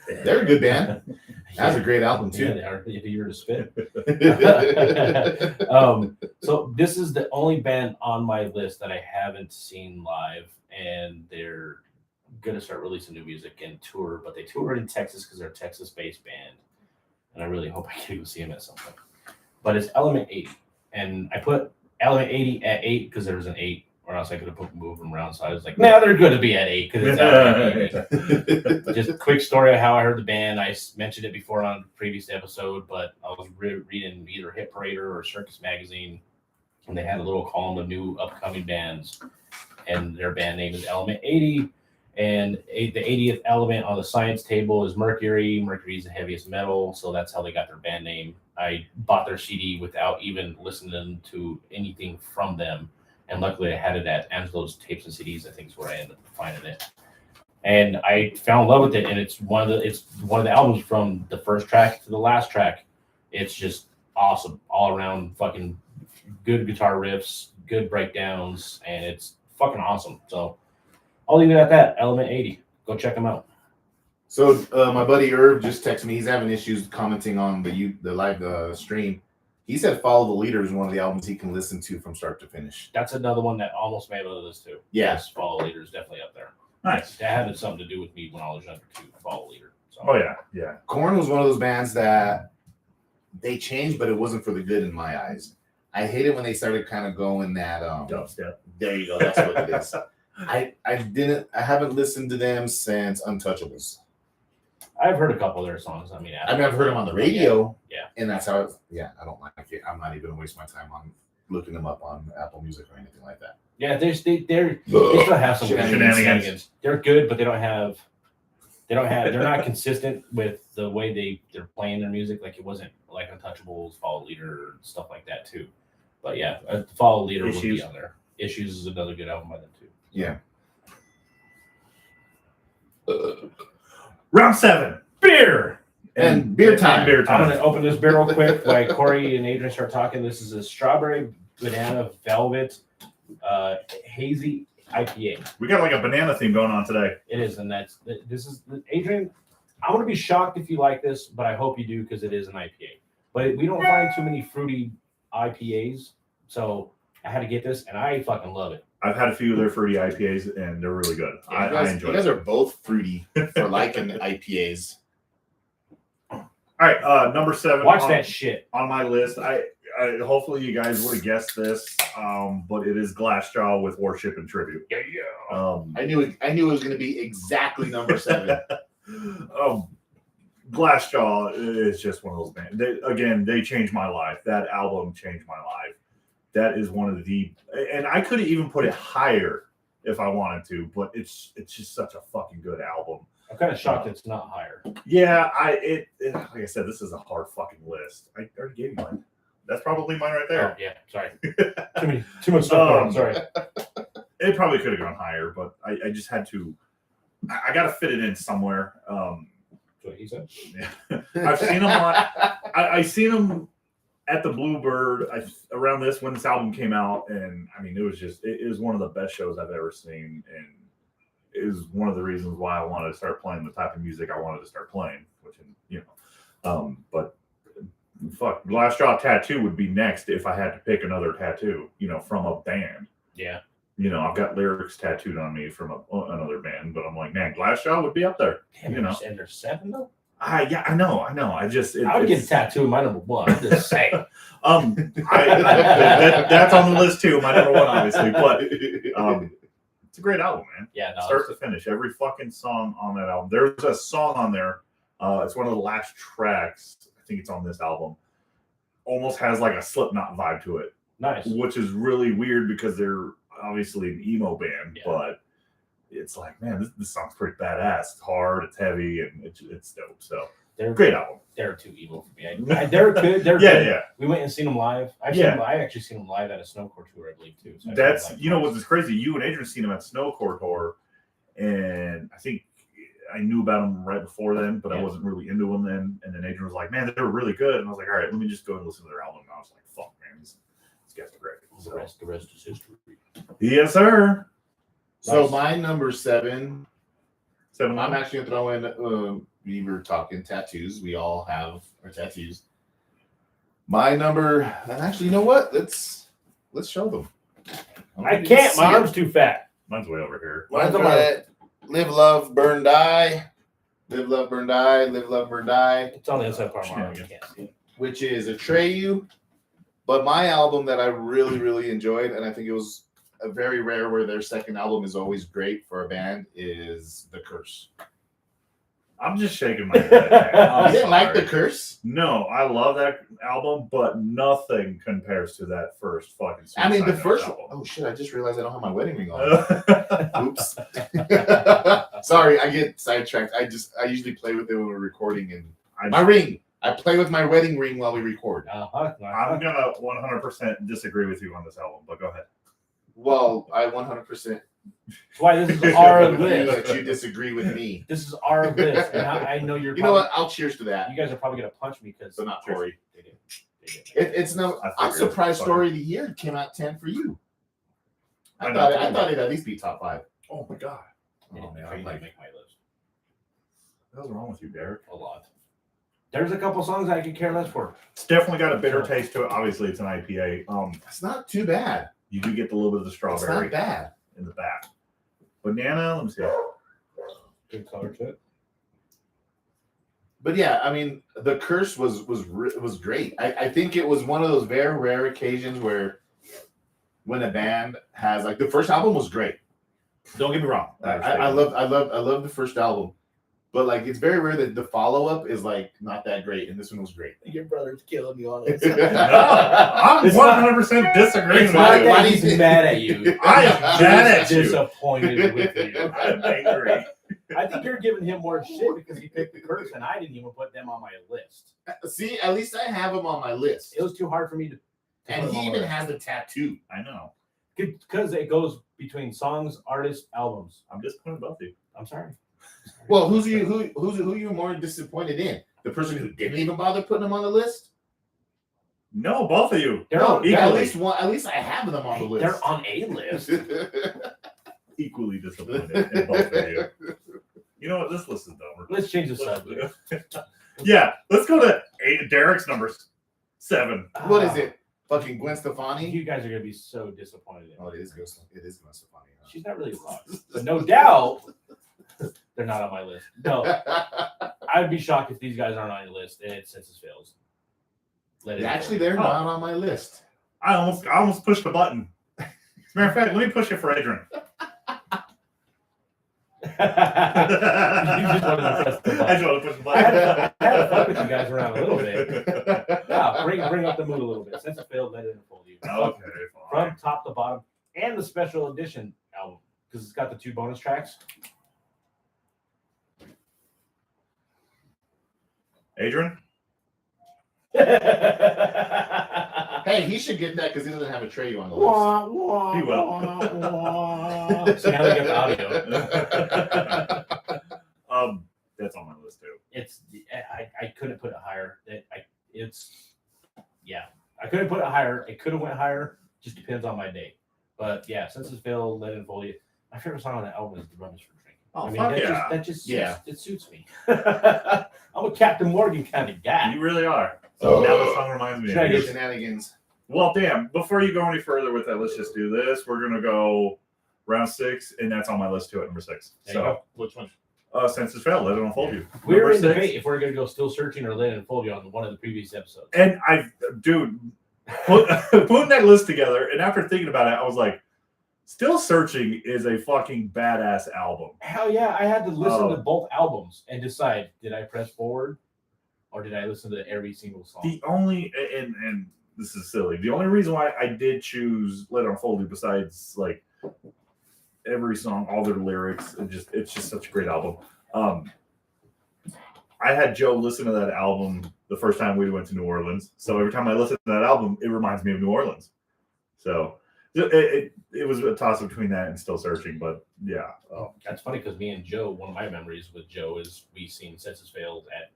They're a good band. That's a great album too. Yeah, they are. If you were to spit. So this is the only band on my list that I haven't seen live, and they're gonna start releasing new music and tour, but they tour in Texas because they're a Texas-based band, and I really hope I can go see them at some point. But it's Element 80, and I put Element 80 at 8 because there was an 8. Or else I could have move them around. So I was like, nah, they're going to be at 8 because it's Element 80. Just a quick story of how I heard the band. I mentioned it before on a previous episode, but I was reading either Hit Parader or Circus Magazine, and they had a little column of new upcoming bands, and their band name is Element 80. And the 80th element on the science table is Mercury. Mercury is the heaviest metal, so that's how they got their band name. I bought their CD without even listening to anything from them. And luckily I had it at Angelo's Tapes and CDs, I think is where I ended up finding it. And I fell in love with it, and it's one of the albums from the first track to the last track. It's just awesome. All around fucking good guitar riffs, good breakdowns, and it's fucking awesome. So I'll leave it at that. Element 80. Go check them out. So my buddy Irv just texted me. He's having issues commenting on the live stream. He said Follow the Leader is one of the albums he can listen to from start to finish. That's another one that almost made it on the list too. Yeah. Yes, Follow the Leader is definitely up there. Nice. That had something to do with me when I was younger too. Follow the Leader. song. Oh yeah, yeah. Korn was one of those bands that they changed, but it wasn't for the good in my eyes. I hate it when they started kind of going that Dubstep. there you go, that's what it is. I haven't listened to them since Untouchables. I've heard a couple of their songs. I mean, I've heard them on the radio. Yeah. And that's how I don't like it. I'm not even gonna waste my time on looking them up on Apple Music or anything like that. Yeah, they still have some kind of Shenanigans. shenanigans. They're good, but they're not consistent with the way they're playing their music. Like it wasn't like Untouchables, Follow Leader, stuff like that too. But yeah, Follow Leader would be on there. Issues is another good album by them too. Yeah. Round 7, beer And beer time. Beer I'm time. gonna open this beer real quick while Corey and Adrian start talking. This is a strawberry banana velvet hazy IPA. We got like a banana theme going on today. It is, and this is Adrian. I want to be shocked if you like this, but I hope you do because it is an IPA. But we don't find too many fruity IPAs, so I had to get this, and I fucking love it. I've had a few of their fruity IPAs, and they're really good. Yeah, I enjoy you guys it. are both fruity for liking IPAs. All right, number 7. Watch that shit. on my list. I hopefully you guys would have guessed this, but it is Glassjaw with Worship and Tribute. Yeah. I knew it was going to be exactly number 7. Glassjaw is just one of those bands. They changed my life. That album changed my life. That is one of the, and I could have even put it higher if I wanted to, but it's just such a fucking good album. I'm kind of shocked it's not higher. Yeah, like I said, this is a hard fucking list. I already gave you mine. That's probably mine right there. Oh, yeah, sorry. too much stuff going on. Sorry. It probably could have gone higher, but I just had to. I got to fit it in somewhere. That's what he said. Yeah. I've seen them. I seen them at the Bluebird around when this album came out, and I mean, it was one of the best shows I've ever seen, and it was one of the reasons why I wanted to start playing the type of music I wanted to start playing, which but fuck, Glassjaw Tattoo would be next if I had to pick another tattoo, from a band. Yeah. I've got lyrics tattooed on me from another band, but I'm like, man, Glassjaw would be up there. Damn, and there's 7 though. Yeah, I know. I just I would get a tattoo of my number 1. I'm just saying. That's on the list too. My number 1, obviously, but it's a great album, man. Yeah, no, Start to finish, every fucking song on that album. There's a song on there. It's one of the last tracks. I think it's on this album. Almost has like a Slipknot vibe to it. Nice. Which is really weird because they're obviously an emo band, but it's like, man, this song's pretty badass. It's hard, it's heavy, and it's dope. So great album. They're too evil for me. They're good. They're good. Yeah. We went and seen them live. I actually seen them live at a Snowcore tour, I believe, too. So that's what's crazy. You and Adrian seen them at Snowcore tour, and I think I knew about them right before then, but I wasn't really into them then. And then Adrian was like, "Man, they were really good," and I was like, "All right, let me just go and listen to their album." And I was like, "Fuck, man, these guys are great." So, the rest is history. Yes, sir. So Nice. my number 7. 7. I'm actually gonna throw in. We were talking tattoos. We all have our tattoos. My number, and actually, you know what? Let's show them. I can't. My arm's too fat. Mine's way over here. Mine's on my Live, Love, Burn, Die. Live, Love, Burn, Die. Live, Love, Burn, Die. It's on the inside part of my arm. You can't see it. Which is Atreyu. But my album that I really, really enjoyed, and I think it was a very rare where their second album is always great for a band, is The Curse. I'm just shaking my head. Man. You didn't like The Curse? No, I love that album, but nothing compares to that first fucking. I mean, the Suicide first album. one. Oh shit! I just realized I don't have my wedding ring on. Oops. Sorry, I get sidetracked. I usually play with it when we're recording, and my ring. I play with my wedding ring while we record. I'm gonna 100% disagree with you on this album, but go ahead. Well, I 100% That's why this is our agree list. that you disagree with me. This is our list, and I know you're. You know what? I'll cheers to that. You guys are probably gonna punch me because But not Corey. They did. It's no. I I'm figured. surprised. Sorry. Story of the year came out 10 for you. I know. thought it'd at least be top 5. Oh my god, They Oh didn't man, I'm like, make my list what the hell's wrong with you, Derek? a lot. There's a couple songs I could care less for. It's definitely got a bitter taste to it. Obviously, it's an IPA. it's not too bad. You do get a little bit of the It's strawberry not bad. in the back. Banana, let me see. Good color to it. But yeah, I mean, The Curse was great. I think it was one of those very rare occasions where when a band has like the first album was great. Don't get me wrong. I love the first album. But like it's very rare that the follow-up is like not that great, and this one was great. Your brother's killing me on it. No, I'm 100% disagreeing It's not with you. that he's mad at you. I am mad at you. Disappointed with you. I'm angry. I think you're giving him more shit because he picked The Curse, and I didn't even put them on my list. See, at least I have him on my list, It was too hard for me to. and put him he on my even list. has the tattoo. I know. Because it goes between songs, artists, albums. I'm disappointed about you. I'm sorry. Well, who you more disappointed in? The person who didn't even bother putting him on the list? No, both of you. They're No, on, at equally. least one. At least I have them on the list. they're on a list. Equally disappointed in both of you. You know what? This list is dumber. Let's change the subject. Yeah, let's go to Derek's number 7. What is it? Fucking Gwen Stefani? You guys are gonna be so disappointed in Oh, me. it is Gwen Stefani. Huh? She's not really lost, but no doubt they're not on my list. No, I'd be shocked if these guys aren't on your list and it census fails. Let it Actually, go. they're not on my list. I almost pushed the button. As a matter of fact, let me push it for Adrian. You just wanted to press the button. I just want to push the I had button. to fuck with you guys around a little bit. Yeah, bring up the mood a little bit. Since it failed, let it unfold you. Okay, From fine. top to bottom, and the special edition album because it's got the 2 bonus tracks. Adrian? Hey, he should get that because he doesn't have a Treyu on the list. He will. So now we get the audio. That's on my list too. It's I couldn't put it higher. I couldn't put it higher. It could have went higher. Just depends on my day. But yeah, since it's failed, let it unfold you. My favorite song on that album is "The Rum Is for Drinking." Oh, I mean, fuck that yeah. just Yeah. it suits me. I'm a Captain Morgan kind of guy. You really are. So now the song reminds me Should I of get you. Shenanigans. Well, damn. Before you go any further with that, let's just do this. We're gonna go round 6, and that's on my list too at number 6. There you So, go. Which one? Census failed. Let it unfold you. We were Number in 6. debate if we're going to go Still Searching or Let It Unfold You on one of the previous episodes. And putting that list together, and after thinking about it, I was like, Still Searching is a fucking badass album. Hell yeah, I had to listen Oh. to both albums and decide, did I press forward or did I listen to every single song? The only and this is silly. The only reason why I did choose Let It Unfold You, besides like every song, all their lyrics, it's just such a great album. I had Joe listen to that album the first time we went to New Orleans. So every time I listen to that album, it reminds me of New Orleans. So it was a toss between that and Still Searching, but yeah. That's funny because me and Joe, one of my memories with Joe is we seen Census Failed at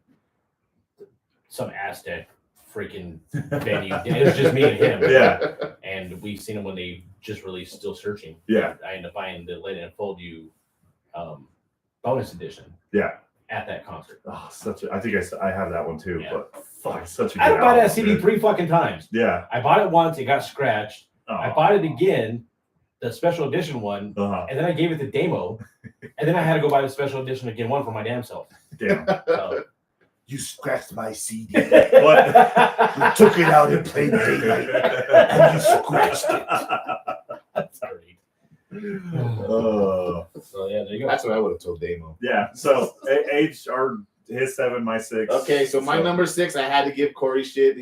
some Aztec freaking venue. It was just me and him. Yeah. And we seen him when they just released Still Searching. Yeah. I ended up buying the Let It Unfold You bonus edition Yeah. at that concert. Oh, I think I have that one too, Yeah. but fuck, such a good I bought album, that CD dude. 3 fucking times. Yeah. I bought it once, it got scratched. Oh. I bought it again, the special edition one, Uh-huh. and then I gave it the demo, and then I had to go buy the special edition again, one for my damn self. Damn. So. You scratched my CD. What? You took it out and played daylight, and you scratched it. That's great. So yeah, there you go. That's what I would have told Damo. Yeah. So age or his 7, my 6. Okay, so my number 6, I had to give Corey shit.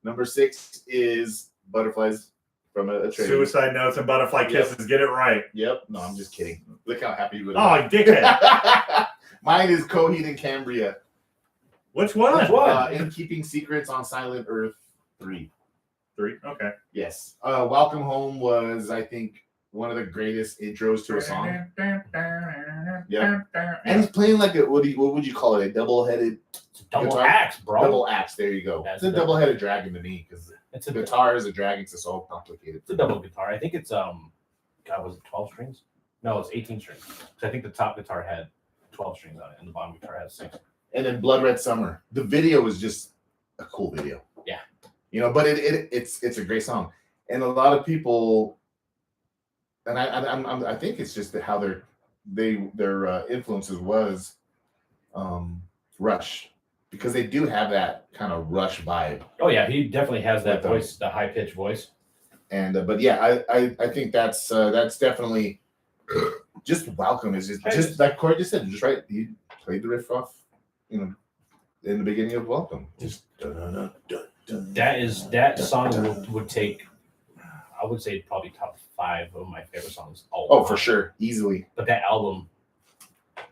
Number 6 is Butterflies from a Trade. Suicide Notes and Butterfly Yep. Kisses. Get it right. Yep. No, I'm just kidding. Look how happy you would. Oh, dickhead. Mine is Coheed and Cambria. Which one? Which one? In Keeping Secrets on Silent Earth 3. 3. Okay. Yes. Welcome Home was, I think, one of the greatest intros to a song. Yeah. And he's playing like what would you call it? A double-headed Double guitar? axe, bro. double axe. There you go. That's It's a the- double-headed dragon to me because It's the a guitar is a dragon, so it's so complicated. It's a double guitar. I think it's God, was it 12 strings? No, it's 18 strings. So I think the top guitar had 12 strings on it, and the bottom guitar has 6. And then Blood Red Summer. The video is just a cool video. Yeah. But it's a great song. And a lot of people, and I think it's just how their influences was Rush, because they do have that kind of Rush vibe. Oh yeah, he definitely has that With them. voice, the high pitched voice. And but yeah, I think that's definitely just welcome. Is just like Corey just said, just right. He played the riff off, in the beginning of Welcome. Just That song would take, I would say, probably top 5 of my favorite songs. Oh, for sure, easily. But that album,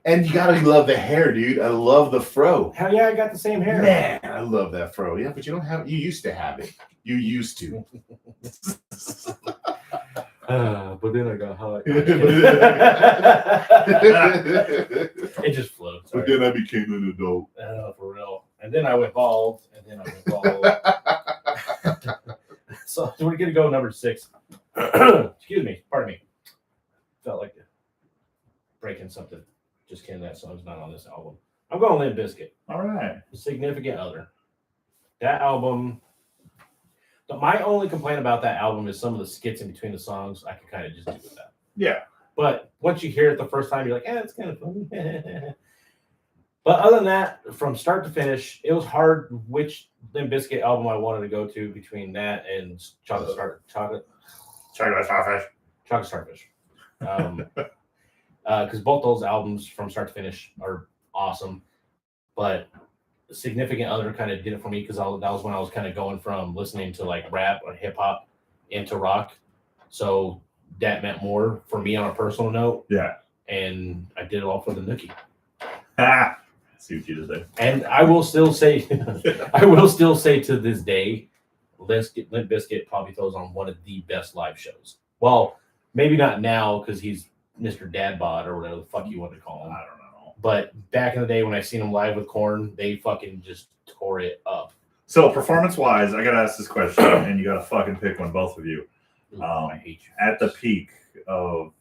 And you gotta love the hair, dude. I love the fro. hell yeah, I got the same hair. Man, I love that fro. Yeah, but you don't have. You used to have it. You used to. But then I got hot. But It just floats. then I became an adult. For real. And then I went bald. And then I went bald. So we're gonna go number 6. Excuse me. Pardon me. Felt like breaking something. Just kidding. That song's not on this album. I'm going Limp Bizkit. All right. Significant Other. That album. My only complaint about that album is some of the skits in between the songs. I can kind of just do with that. Yeah. But once you hear it the first time, you're like, it's kind of funny. But other than that, from start to finish, it was hard which Limp Bizkit album I wanted to go to between that and Chocolate Starfish. Because both those albums from start to finish are awesome. But Significant Other kind of did it for me because that was when I was kind of going from listening to like rap or hip hop into rock. So that meant more for me on a personal note. Yeah. And I did it all for the Nookie. See what you did there. And I will still say, to this day, Limp Bizkit probably throws on one of the best live shows. Well, maybe not now because he's Mr. Dad Bod or whatever the fuck you want to call him. I don't know. But back in the day when I seen him live with Korn, they fucking just tore it up. So performance-wise, I gotta ask this question, and you gotta fucking pick one, both of you. I hate you. At the peak of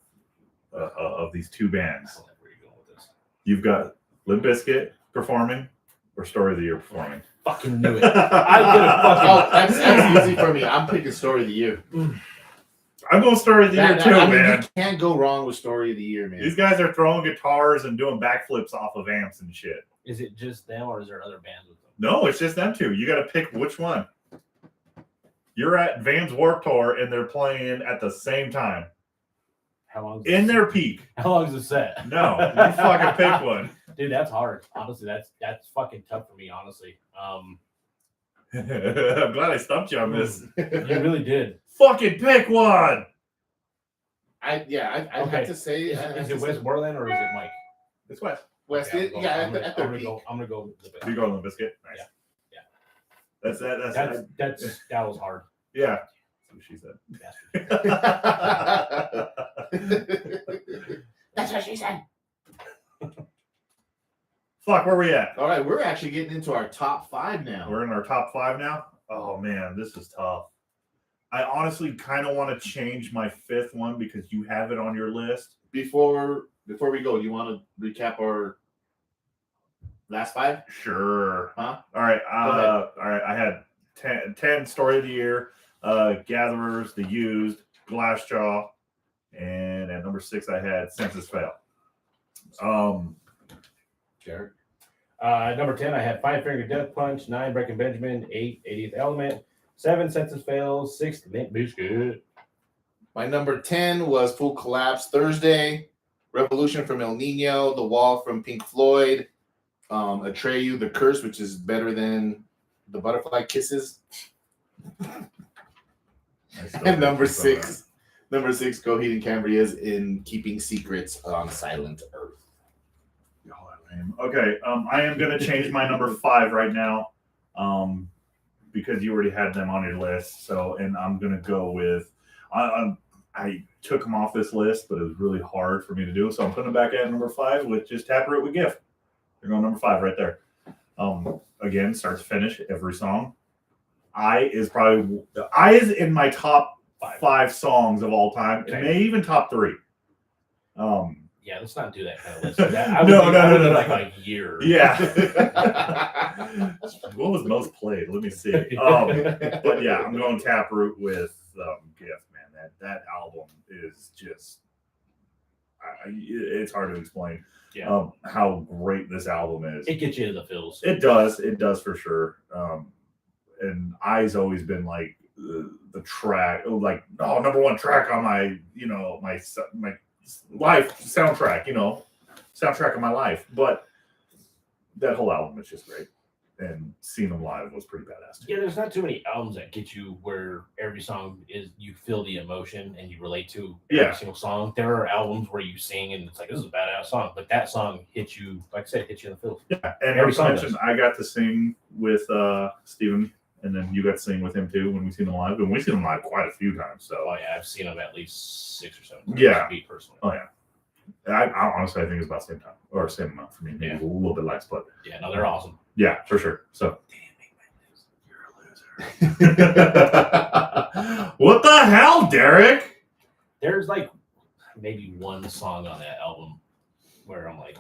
these two bands, I don't know where you're going with this. you've got Limp Bizkit performing or Story of the Year performing. Fucking knew it. I did a fucking. That's easy for me. I'm picking Story of the Year. I'm going Story of the Year too, man. You can't go wrong with Story of the Year, man. These guys are throwing guitars and doing backflips off of amps and shit. Is it just them or is there other bands with them? No, it's just them two. You got to pick which one. You're at Vans Warped Tour and they're playing at the same time How long? in their peak. How long is the set? No, you fucking pick one. Dude, that's hard. Honestly, that's fucking tough for me. Honestly, I'm glad I stumped you on this. you really did. Fucking pick one. I Okay. have to say. Is it Westmoreland or is it Mike? It's West. West? Okay, At their I'm peak. gonna go. You go on the biscuit. Nice. Yeah. That's That was hard. yeah. That's what she said. That's what she said. Fuck, where we at? All right, we're actually getting into our top 5 now. We're in our top 5 now. Oh man, this is tough. I honestly kind of want to change my 5th one because you have it on your list. Before we go, do you want to recap our last 5? Sure. Huh? All right. ahead. All right. I had 10 Story of the Year, Gatherers, The Used, Glassjaw, and at number 6 I had Census Fail. Jared. Number 10, I had Five Finger Death Punch. 9, Breaking Benjamin. 8, 80th Element. 7, Census Fails. 6, Limp Bizkit. My number 10 was Full Collapse Thursday, Revolution from El Nino, The Wall from Pink Floyd, Atreyu, The Curse, which is better than The Butterfly Kisses. And number 6, Coheed and Cambria's In Keeping Secrets on Silent Earth. Okay, I am going to change my number 5 right now because you already had them on your list. So, and I'm going to go with, I took them off this list, but it was really hard for me to do. So I'm putting them back at number 5 with just Taproot with Gift. They're going number 5 right there. Again, start to finish, every song. I is in my top 5 songs of all time. Okay. It may even top 3. Yeah, let's not do that kind of list. I No. would like a year. Yeah. What was most played? Let me see. But yeah, I'm going Taproot with Gift, man. That album is just it's hard to explain. Yeah. How great this album is. It gets you in the feels. It does for sure. And I's always been like the track, like number one track on my my life soundtrack, soundtrack of my life. But that whole album is just great, and seeing them live was pretty badass. Yeah, there's not too many albums that get you where every song is you feel the emotion and you relate to every single song. There are albums where you sing and it's like, this is a badass song, but that song hits you, like I said, hits you in the feels. Yeah, and every song mentioned I got to sing with Steven, and then you got to sing with him too when we seen him live, and we've seen him live quite a few times. So Oh yeah, I've seen them at least 6 or 7 times. Yeah. Me personally. oh yeah, I honestly I think it's about the same time or same amount for me, maybe a little bit less, but Yeah, no, they're awesome. yeah, for sure. So You're a loser. what the hell, Derek? There's like maybe one song on that album where I'm like,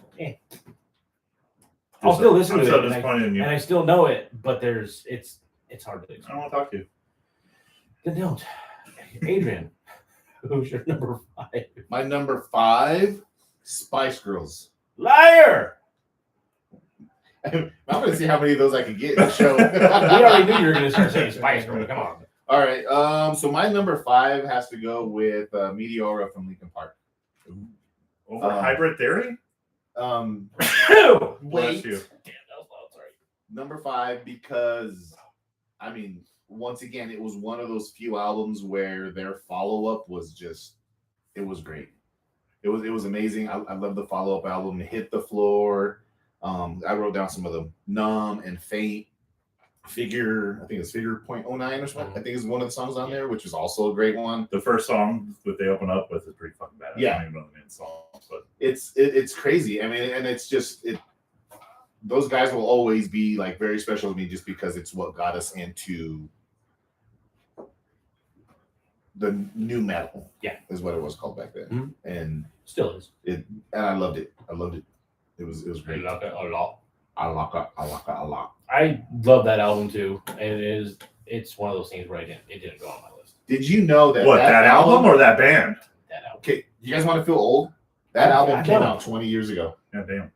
I'll still listen to I'm it, so and disappointed in you. I still know it, but it's hard to I don't explain. want to talk to you. Then don't. Adrian, who's your number 5? My number 5, Spice Girls. Liar! I'm gonna see how many of those I can get in the show. We already knew you were going to start saying Spice Girl. Come on. All right. So my number 5 has to go with Meteora from Linkin Park. Over Hybrid Theory? Bless Wait. you. Damn, that was loud. Sorry. Number 5 because, I mean, once again, it was one of those few albums where their follow-up was just, it was great. It was amazing. I love the follow-up album, Hit the Floor. I wrote down some of them. Numb and Faint. Figure, I think it's Figure .09 or something. I think is one of the songs on there, which is also a great one. The first song that they open up with is pretty fucking badass. Yeah. I don't even know the name of the song, but It's crazy. I mean, and it's just those guys will always be like very special to me just because it's what got us into the new metal. Yeah. Is what it was called back then. Mhm. And Still is. and I loved it. It was I great. love it a lot. I like it a lot. I love that album too. And it's one of those things where it didn't go on my list. Did you know that that album or that band? That album. Okay, you guys want to feel old? That I album came know. out 20 years ago. Yeah, damn.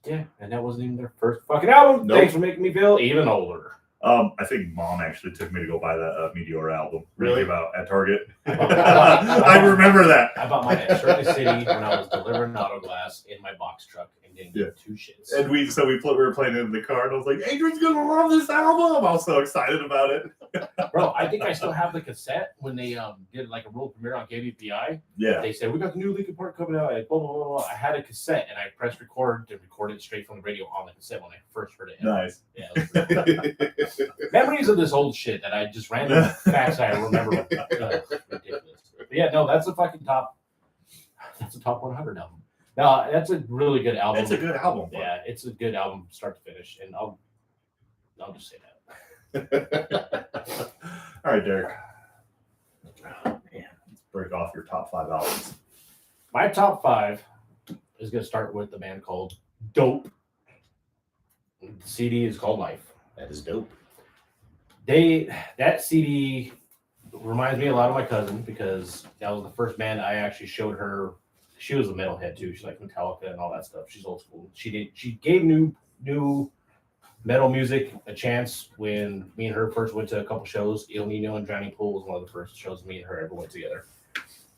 Yeah, and that wasn't even their first fucking album. Nope. Thanks for making me feel even older. I think Mom actually took me to go buy that Meteor album. Really? About at Target. I I remember that. I bought mine at Circuit City when I was delivering auto glass in my box truck and didn't give 2 shits. And we were playing it in the car, and I was like, Adrian's gonna love this album. I was so excited about it. Bro, I think I still have the cassette when they did like a world premiere on KBPI. Yeah. They said, we got the new Linkin Park coming out. Blah, blah, blah, blah. I had a cassette and I pressed record to record it straight from the radio on the cassette when I first heard it. Nice. Yeah, it was memories of this old shit that I just random facts I remember. Ridiculous. But yeah, no, that's a fucking top. That's a top 100 album. No, that's a really good album. It's a good album. but- Yeah, it's a good album, start to finish, and I'll just say that. All right, Derek. Man. Let's break off your top 5 albums. My top 5 is going to start with the band called Dope. The CD is called Life. That is dope. That CD reminds me a lot of my cousin because that was the first band I actually showed her. She was a metalhead too. She liked Metallica and all that stuff. She's old school. She gave new metal music a chance when me and her first went to a couple shows. Il Nino and Drowning Pool was one of the first shows me and her ever went together.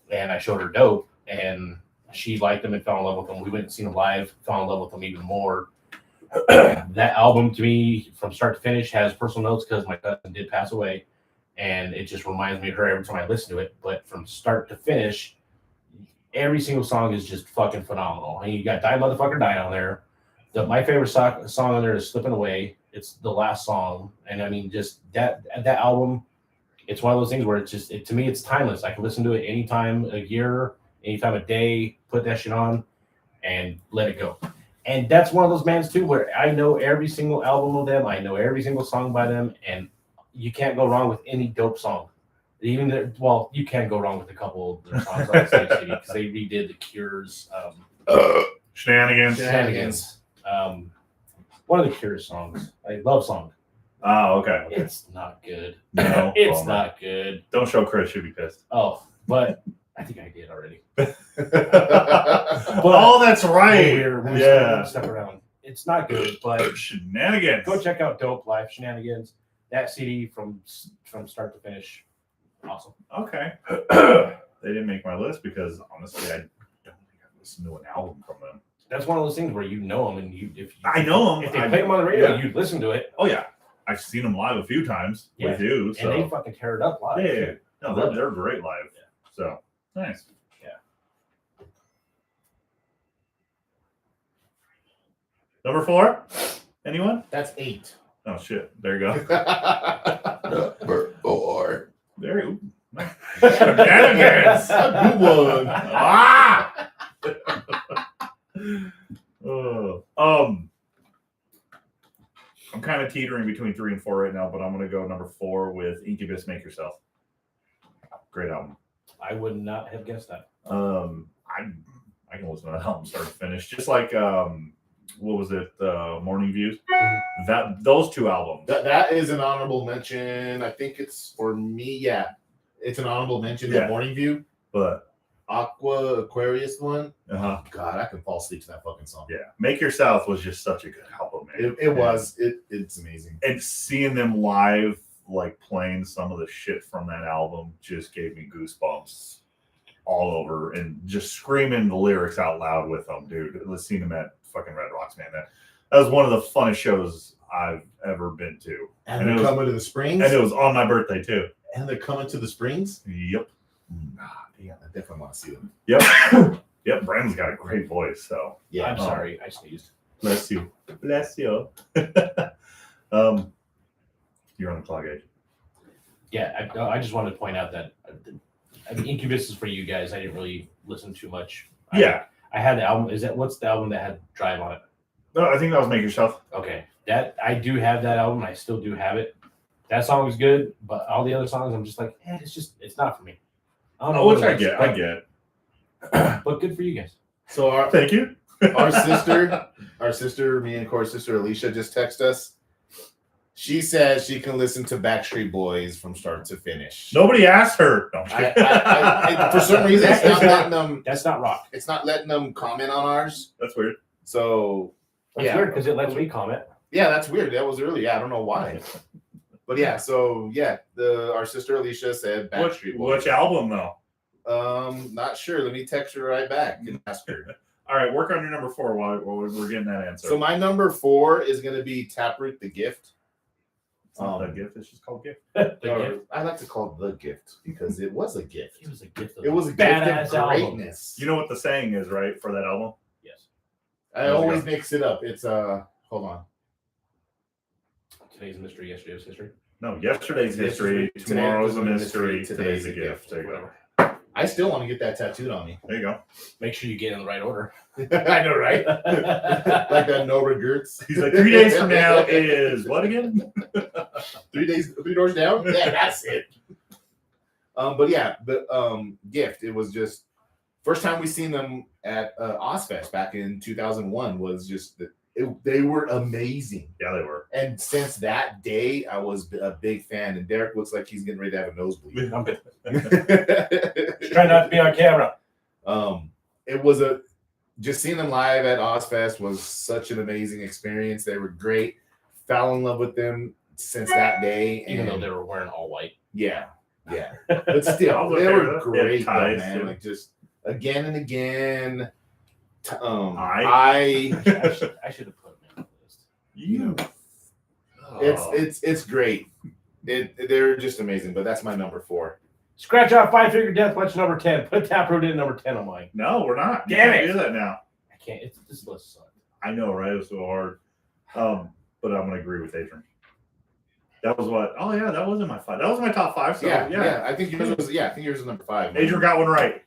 And I showed her Dope, and she liked them and fell in love with them. We went and seen them live, fell in love with them even more. That album to me from start to finish has personal notes because my cousin did pass away, and it just reminds me of her every time I listen to it. But from start to finish, every single song is just fucking phenomenal. And you got Die Motherfucker Die on there. My favorite song on there is Slipping Away. It's the last song, and I mean just that album. It's one of those things where it's just to me it's timeless. I can listen to it anytime a year, anytime a day. Put that shit on and let it go. And that's one of those bands too, where I know every single album of them. I know every single song by them, and you can't go wrong with any Dope song. You can go wrong with a couple of their songs on the same CD because they redid The Cure's Shenanigans. one of the Cure's songs, like Love Song. Oh, okay. It's not good. No, It's well, not good. Don't show Chris. She'll be pissed. Oh, but I think I did already. Oh, that's right. We're Yeah. stuck around. It's not good, but Shenanigans. go check out Dope Life Shenanigans. That CD from start to finish, awesome. Okay. They didn't make my list because honestly, I don't think I've listened to an album from them. That's one of those things where you know them, and I know them. If they play them on the radio, Yeah. you listen to it. Oh yeah, I've seen them live a few times with you. So And they fucking tear it up live. yeah, too. no, they're great live. Yeah. So nice. Yeah. Number 4. Anyone? That's 8. Oh shit! There you go. Number 4. There you go. Shenanigans. A good one. Ah! I'm kind of teetering between 3 and 4 right now, but I'm gonna go number 4 with Incubus. Make Yourself. Great album. I would not have guessed that. I can listen to that album start to finish, just like what was it? Morning Views. Those 2 albums. That is an honorable mention. I think it's for me. Yeah, it's an honorable mention. Yeah. The Morning View, But Aquarius one. uh-huh. God, I can fall asleep to that fucking song. Yeah, Make Yourself was just such a good album, man. It was. It's amazing. And seeing them live, like playing some of the shit from that album, just gave me goosebumps all over, and just screaming the lyrics out loud with them, dude. Let's see them at fucking Red Rocks, man. That was one of the funnest shows I've ever been to, And And it they're was- coming to the Springs. and it was on my birthday too. And they're coming to the Springs. Yep, Damn, I definitely want to see them. yep, yep. Brandon's got a great voice, so Yeah. I'm sorry, I sneezed. bless you, bless you. You're on the clock, Age. Yeah, I just wanted to point out that Incubus is for you guys. I didn't really listen too much. Yeah, I had the album. What's the album that had Drive on it? no, I think that was Make Yourself. Okay, that I do have that album. I still do have it. That song was good, but all the other songs, I'm just like, it's not for me. I don't know. Which what I it is, get, but, I get. but good for you guys. So our Thank you. sister, me and Corey's sister Alicia just texted us. She says she can listen to Backstreet Boys from start to finish. Nobody asked her. No, I'm just kidding. For some reason, it's not letting them. That's not rock. It's not letting them comment on ours. That's weird. So That's yeah, weird because it lets me comment. yeah, that's weird. That was early. Yeah, I don't know why. But yeah, so yeah, our sister Alicia said Backstreet Boys. Which album though? Not sure. Let me text her right back and ask her. All right, work on your number 4 while we're getting that answer. So my number 4 is going to be Taproot The Gift. It's not a gift. It's just called gift. The Or gift. I like to call it The Gift because it was a gift. It was a gift. It was a gift badass of album. greatness. You know what the saying is, right, for that album? Yes. I always mix it up. It's hold on. Today's a mystery. Yesterday's history. No, yesterday's history. Today Tomorrow's was a a mystery. mystery, Today's a gift. There you go. Whatever. I still want to get that tattooed on me. There you go. Make sure you get in the right order. I know, right? Like that no regrets. He's like, 3 days from now is what again? 3 doors down. Yeah, that's it. But yeah, the gift. It was just first time we seen them at Ozfest back in 2001 was just they were amazing. Yeah, they were. And since that day, I was a big fan. And Derek looks like he's getting ready to have a nosebleed. I'm good. Just try not to be on camera. It was just seeing them live at Ozfest was such an amazing experience. They were great. Fell in love with them since that day. Even though and they were wearing all white. yeah, but still, I was they okay were with that. They had great, though, ties, man. too. Like just again and again. I should have put them in the list. You. It's great. They're just amazing. But that's my number 4. Scratch out Five Finger Death Punch number 10. Put Taproot in number 10 on mine. No, we're not. You Damn can't it. do that now. I can't. This list sucks. I know, right? It was so hard. But I'm gonna agree with Adrian. That was what? Oh yeah, that wasn't my 5. That was my top 5. So yeah. I think yours was. Yeah, I think yours was number 5. Adrian got one right.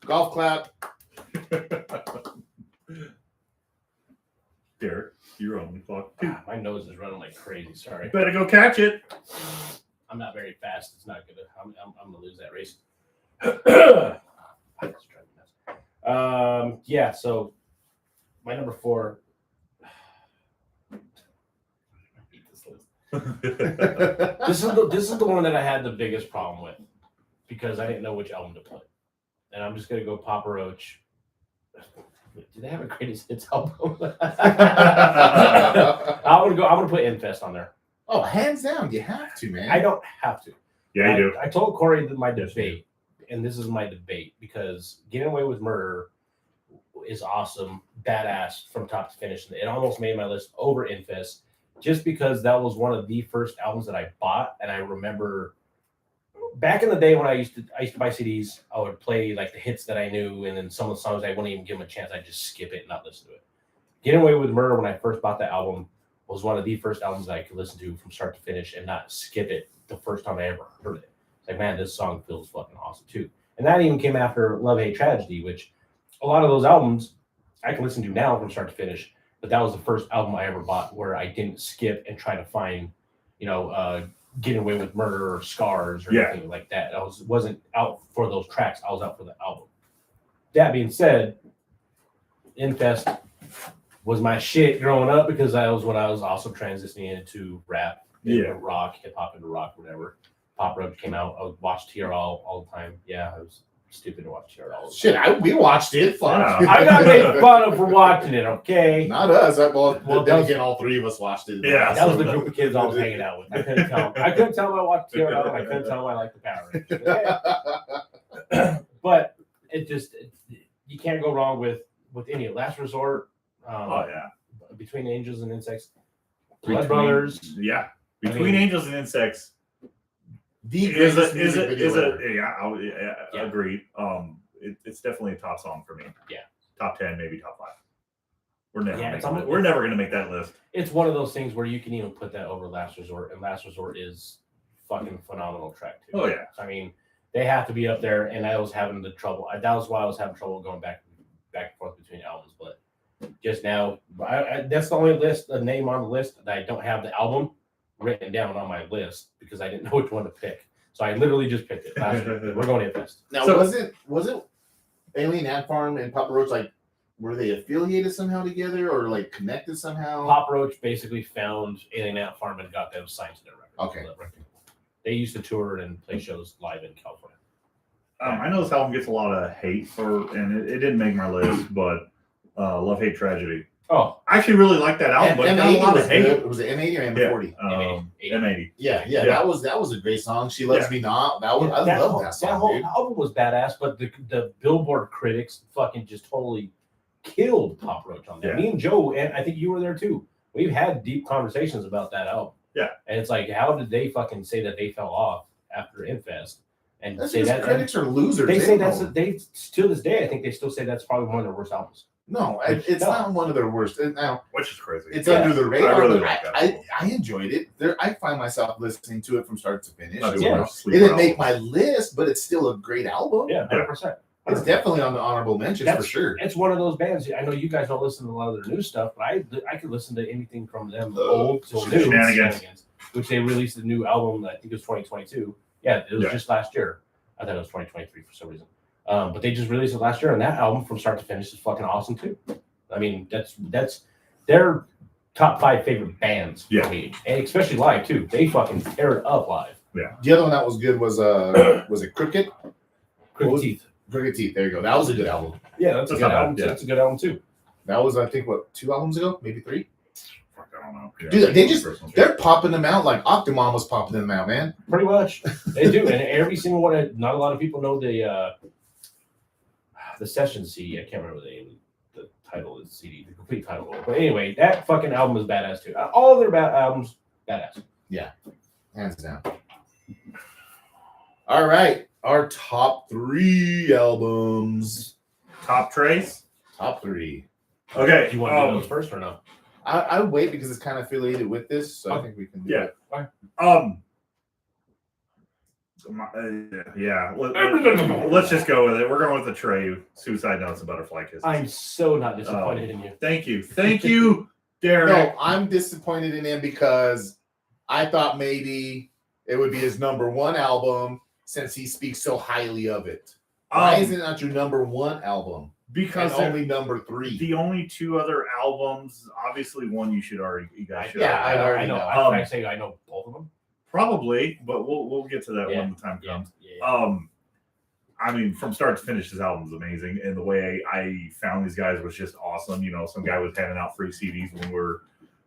Golf clap. Derek, you're on the clock. Ah, my nose is running like crazy. Sorry. Better go catch it. I'm not very fast. It's not gonna. I'm gonna lose that race. Yeah. So my number 4. I hate this list. This is the one that I had the biggest problem with because I didn't know which album to put, and I'm just gonna go Papa Roach. Do they have a greatest hits album? I'm gonna put Infest on there. Oh, hands down, you have to, man. I don't have to. Yeah, you do. I told Corey that my debate, and this is my debate because Getting Away with Murder is awesome, badass from top to finish. It almost made my list over Infest just because that was one of the first albums that I bought, and I remember back in the day when I used to buy CDs, I would play like the hits that I knew, and then some of the songs I wouldn't even give them a chance. I'd just skip it and not listen to it. Getting Away with Murder, when I first bought that album, was one of the first albums that I could listen to from start to finish and not skip it the first time I ever heard it. It's like, man, this song feels fucking awesome too. And that even came after Love, Hate, Tragedy, which a lot of those albums I can listen to now from start to finish, but that was the first album I ever bought where I didn't skip and try to find, Getting Away with Murder or Scars or anything like that. I wasn't out for those tracks. I was out for the album. That being said, Infest was my shit growing up because that was when I was also transitioning into rap, rock, hip hop into rock, whatever. Pop Roach came out. I would watch TRL all the time. Yeah, I was stupid to watch TRL all the time. Shit, we watched it. Fuck. I got made fun of for watching it, okay? Not us. Well, Well, then again, all three of us watched it. Yeah. That was the group of kids I was hanging out with. I couldn't tell them I watched TRL, and I couldn't tell them I liked the Power Rangers. But you can't go wrong with any Last Resort. Between Angels and Insects, Blood Brothers. Yeah, Between Angels and Insects. Agreed. It's definitely a top song for me. Yeah, top 10, maybe top 5. We're Yeah, never gonna make that list. It's one of those things where you can even put that over Last Resort, and Last Resort is fucking phenomenal track too. Oh yeah. I mean, they have to be up there, and I was having the trouble. That was why I was having trouble going back and forth between albums. But just now, that's the only name on the list that I don't have the album written down on my list because I didn't know which one to pick. So I literally just picked it. We're going Infest. Now, So- was it Alien Ant Farm and Papa Roach, like, were they affiliated somehow together or like connected somehow? Pop Roach basically found Alien Ant Farm and got them signed to their record. Okay. They used to tour and play shows live in California. I know this album gets a lot of hate and it didn't make my list, but Love, Hate, Tragedy. Oh, I actually really like that album, but it got a lot of hate. Was it M80 or M40? M80. Yeah. Yeah. That was a great song. She Loves Me Not. I love that song. That whole Dude. album was badass, but the Billboard critics fucking just totally killed Pop Roach on that. Yeah. Me and Joe, and I think you were there too. We've had deep conversations about that album. Yeah. And it's like, how did they fucking say that they fell off after Infest? And That's say because that critics are losers. they say know. they to this day, I think they still say that's probably one of their worst albums. No, it's not one of their worst. Now, Which is crazy. it's under the radar. I really but like that I album. enjoyed it. I find myself listening to it from start to finish. Not It too Yeah. much It sleeper didn't make album. my list, but it's still a great album. Yeah, 100%. It's definitely on the honorable mentions for That's- sure. It's one of those bands. I know you guys don't listen to a lot of their new stuff, but I could listen to anything from them old till new. Shenanigans. Which they released a new album. I think it was 2022. Yeah, it was just last year. I thought it was 2023 for some reason. But they just released it last year, and that album from start to finish is fucking awesome too. I mean, that's their top 5 favorite bands for me, and especially live too. They fucking tear it up live. The other one that was good was it Crooked? Crooked Teeth. Crooked Teeth. There you go. That was a good album. Yeah, that's a That's good not bad, album. yeah. That's a good album too. That was, I think, 2 albums ago, maybe 3. Fuck, I don't know. Yeah. Dude, they're popping them out like Octomom was popping them out, man. Pretty much, they do, and every single one. Not a lot of people know the session CD. I can't remember the title of the CD, the complete title of it. But anyway, that fucking album is badass too. All of their albums, badass. Hands down. All right. Our top 3 albums. Top Trace. Top 3. Okay. Do you want to do those first or no? I would wait because it's kind of affiliated with this, so I think we can do Yeah. it. Let's just go with it. We're going with the Trey Suicide Notes and Butterfly Kisses. I'm so not disappointed in you. Thank you, Derek. No, I'm disappointed in him because I thought maybe it would be his number 1 album since he speaks so highly of it. Why is it not your number 1 album? Because And only number 3. the only 2 other albums, obviously one you guys should Yeah, already I already I know. know. I say I know both of them? Probably, but we'll get to that when the time comes. I mean, from start to finish, this album's amazing, and the way I found these guys was just awesome. You know, some guy was handing out free CDs when we were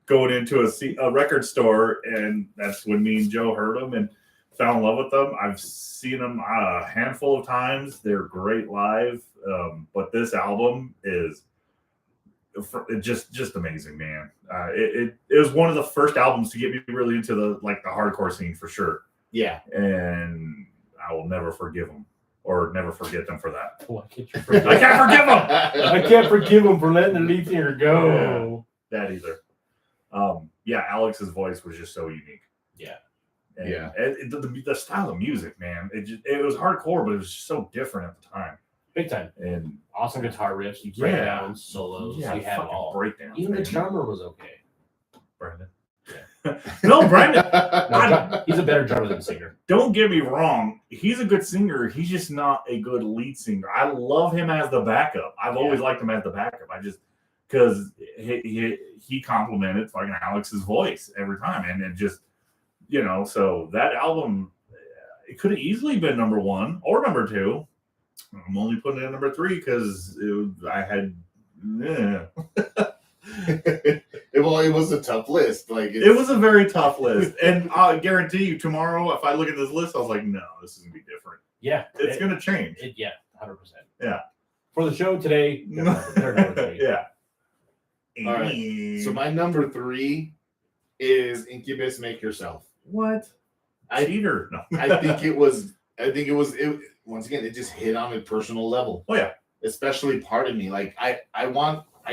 going into a record store, and that's when me and Joe heard them and fell in love with them. I've seen them a handful of times. They're great live, but this album is just amazing, man. It was one of the first albums to get me really into the hardcore scene for sure. Yeah, and I will never forgive them or never forget them for that. Why can't you forgive I can't forgive them. I can't forgive him for letting the lead singer go. That either. Alex's voice was just so unique. Yeah. And the style of music, man, it was hardcore, but it was just so different at the time. Big time. And awesome guitar riffs, you breakdowns, solos, you have it all. Breakdowns. Even the drummer was okay. Brandon. No, Brandon. He's a better drummer than singer. Don't get me wrong. He's a good singer. He's just not a good lead singer. I love him as the backup. I've always liked him as the backup. I just because he complimented fucking Alex's voice every time, and it just so that album it could have easily been number 1 or number 2. I'm only putting it at number 3 because I had. It was a tough list. It was a very tough list, and I guarantee you, tomorrow if I look at this list, I was like, no, this is gonna be different. Yeah, it's gonna change. 100%. Yeah. For the show today, they're number 3. Yeah. All right. So my number 3 is Incubus. Make Yourself. What? Cheater. No. I think it was. Once again, it just hit on a personal level. Oh yeah. Especially part of me. I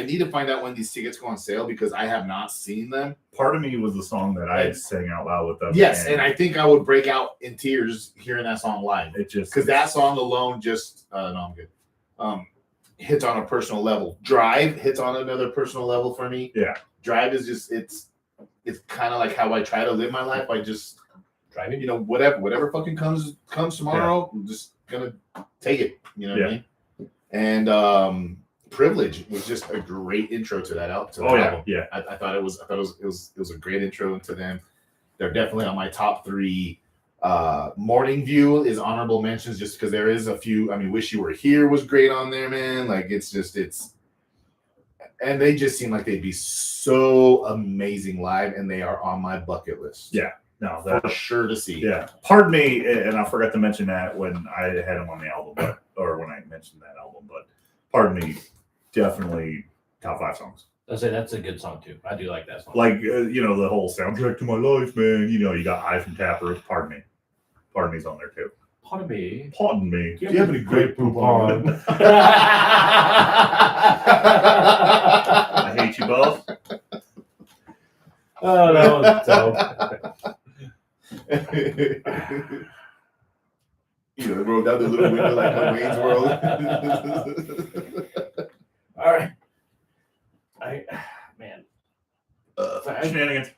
need to find out when these tickets go on sale because I have not seen them. Part of me was the song that I sang out loud with them. Yes, and I think I would break out in tears hearing that song live. It just because that song alone just no, I'm good. Hits on a personal level. Drive hits on another personal level for me. Yeah. Drive is just it's kind of like how I try to live my life. I just driving. Whatever fucking comes tomorrow, I'm just gonna take it. You know what I mean? And Privilege was just a great intro to that album. Yeah. I thought it was a great intro into them. They're definitely on my top 3. Morning View is honorable mentions just because there is a few. I mean, Wish You Were Here was great on there, man. And they just seem like they'd be so amazing live, and they are on my bucket list. Yeah. No, for sure to see. Yeah. Pardon me, and I forgot to mention that when I had them on the album, or when I mentioned that album, but Pardon Me, definitely top 5 songs. I'll say that's a good song too. I do like that song. The whole soundtrack to my life, man. You got Eye from Taproot. Pardon Me. Pardon Me's on there too. Pardon me. Pardon me. Do you have any great poop on? I hate you both. Oh, that was dope. They rolled down the little window like the Wayne's World. All right.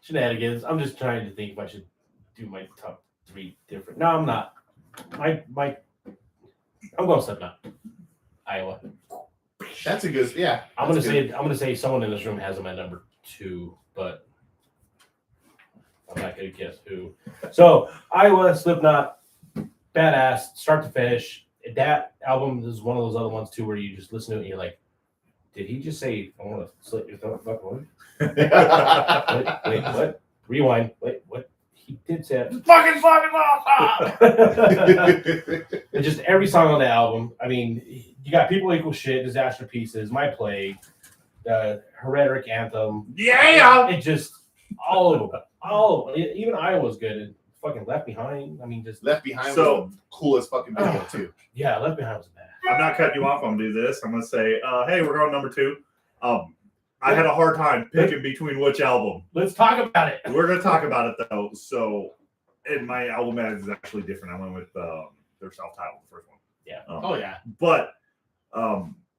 Shenanigans. I'm just trying to think if I should do my top 3 different. No, I'm not. I'm going Slipknot. Iowa. That's a good. Yeah. I'm gonna say someone in this room has them at number 2, but I'm not gonna guess who. So Iowa, Slipknot, badass, start to finish. That album is one of those other ones too where you just listen to it and you're like, did he just say I want to slit your throat? What? wait, what? Rewind. Wait, what? He did say it. Fucking awesome. And just every song on the album. I mean, you got People Equal Shit, Disaster Pieces, My Plague, Heretic Anthem. Yeah. It just all of them. Even Iowa's good. And fucking Left Behind. I mean, just Left Behind was the coolest fucking video too. Yeah, Left Behind was bad. I'm not cutting you off. I'm gonna do this. I'm gonna say, hey, we're going number 2. I had a hard time picking between which album. Let's talk about it. We're gonna talk about it though. So, and my album is actually different. I went with their self-titled, the first one. Yeah. But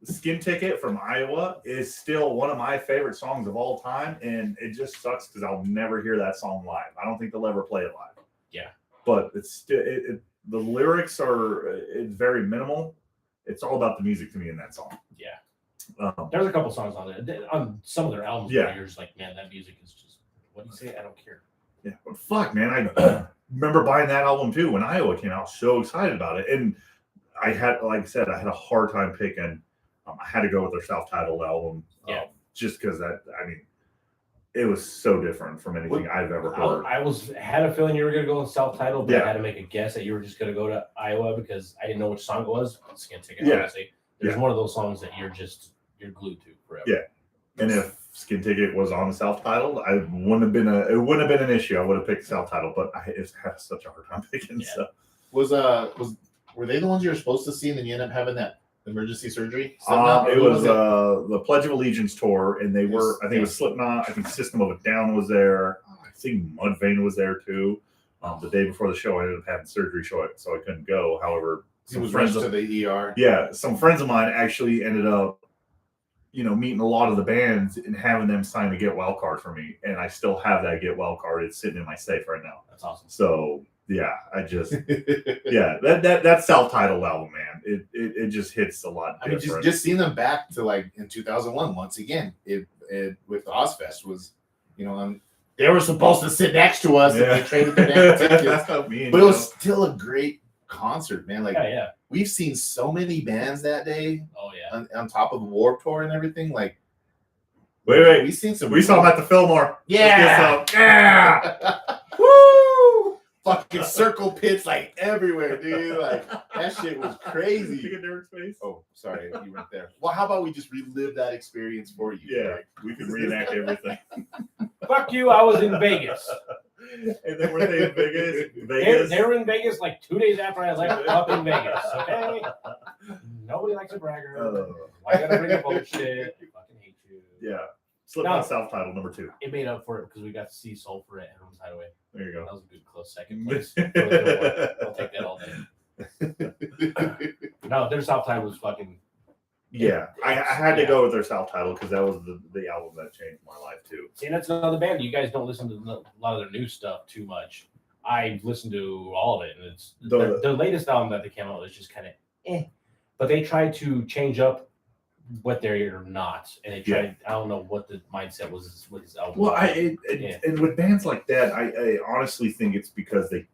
Skin Ticket from Iowa is still one of my favorite songs of all time, and it just sucks because I'll never hear that song live. I don't think they'll ever play it live. Yeah. But it's still the lyrics it's very minimal. It's all about the music to me in that song. Yeah. There's a couple songs on there. On some of their albums where you're just like, man, that music is just, what do you say? I don't care. Yeah, but fuck, man, I remember buying that album too when Iowa came out. I was so excited about it, and I had, like I said, I had a hard time picking. I had to go with their self-titled album, just because it was so different from anything I've ever heard. I had a feeling you were going to go with self-titled, but Yeah. I had to make a guess that you were just going to go to Iowa because I didn't know which song it was. Skin Ticket, Yeah. obviously. There's one of those songs that you're glued to forever. Yeah. And if Skin Ticket was on the self-titled, it wouldn't have been an issue. I would have picked self-titled, but I had such a hard time picking. Yeah. So Were they the ones you were supposed to see, and then you ended up having that emergency surgery? it was the Pledge of Allegiance tour, and they were, I think it was Slipknot, I think System of a Down was there, I think Mudvayne was there too. The day before the show, I ended up having surgery, so I couldn't go. However, He was rushed to the ER. Yeah, some friends of mine actually ended up, meeting a lot of the bands and having them sign a Get Well card for me, and I still have that Get Well card. It's sitting in my safe right now. That's awesome. So yeah, I just that self-titled album, man, it just hits a lot. I mean, just seeing them back to like in 2001 once again, it with the Ozfest was, they were supposed to sit next to us and they traded their damn tickets, but it was still a great concert, man. Like we've seen so many bands that day. Oh yeah, on top of the Warped Tour and everything. Like, wait, we seen some. We saw them at the Fillmore. Yeah. Woo! Fucking circle pits like everywhere, dude. Like that shit was crazy. Oh, sorry, you weren't there. Well, how about we just relive that experience for you? Yeah, we can reenact everything. Fuck you! I was in Vegas. And then were they in Vegas? They were in Vegas like 2 days after I left up in Vegas. Okay, nobody likes a bragger. I gotta bring up bullshit. I fucking hate you. Yeah. Slipknot self-titled number 2. It made up for it because we got to see Sulphur at Herman's Hideaway. There you go. That was a good close second place. I'll take that all day. No, their self-titled was fucking. Yeah, I had to go with their self-titled because that was the album that changed my life too. See, that's another band. You guys don't listen to a lot of their new stuff too much. I listened to all of it, and it's the latest album that they came out was just kind of But they tried to change up what they're not, and they tried. I don't know what the mindset was with his album. Well, and with bands like that, I honestly think it's because they,